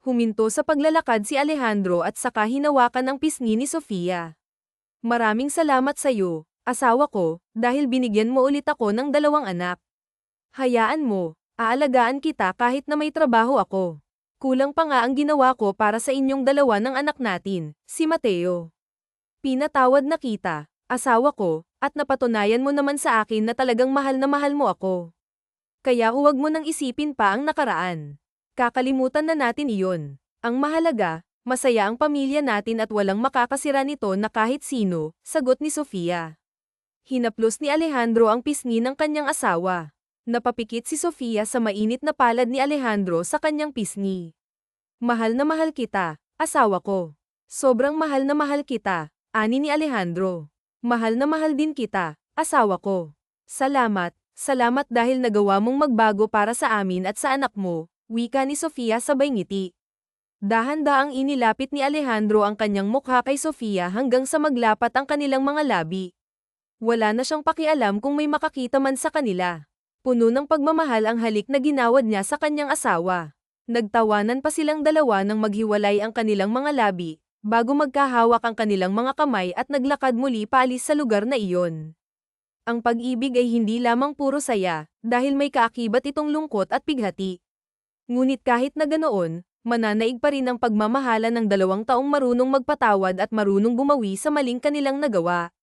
Huminto sa paglalakad si Alejandro at saka hinawakan ang pisngi ni Sofia. Maraming salamat sa'yo, Asawa ko, dahil binigyan mo ulit ako ng 2 anak. Hayaan mo, aalagaan kita kahit na may trabaho ako. Kulang pa nga ang ginawa ko para sa inyong 2 ng anak natin, si Mateo. Pinatawad na kita, asawa ko, at napatunayan mo naman sa akin na talagang mahal na mahal mo ako. Kaya huwag mo nang isipin pa ang nakaraan. Kakalimutan na natin iyon. Ang mahalaga, masaya ang pamilya natin at walang makakasira nito na kahit sino, sagot ni Sofia. Hinaplos ni Alejandro ang pisngi ng kanyang asawa. Napapikit si Sofia sa mainit na palad ni Alejandro sa kanyang pisngi. Mahal na mahal kita, asawa ko. Sobrang mahal na mahal kita, ani ni Alejandro. Mahal na mahal din kita, asawa ko. Salamat, salamat dahil nagawa mong magbago para sa amin at sa anak mo, wika ni Sofia sabay ngiti. Dahan-daang inilapit ni Alejandro ang kanyang mukha kay Sofia hanggang sa maglapat ang kanilang mga labi. Wala na siyang pakialam kung may makakita man sa kanila. Puno ng pagmamahal ang halik na ginawad niya sa kanyang asawa. Nagtawanan pa silang dalawa nang maghiwalay ang kanilang mga labi, bago magkahawak ang kanilang mga kamay at naglakad muli paalis sa lugar na iyon. Ang pag-ibig ay hindi lamang puro saya, dahil may kaakibat itong lungkot at pighati. Ngunit kahit na ganoon, mananaig pa rin ang pagmamahala ng 2 taong marunong magpatawad at marunong bumawi sa maling kanilang nagawa.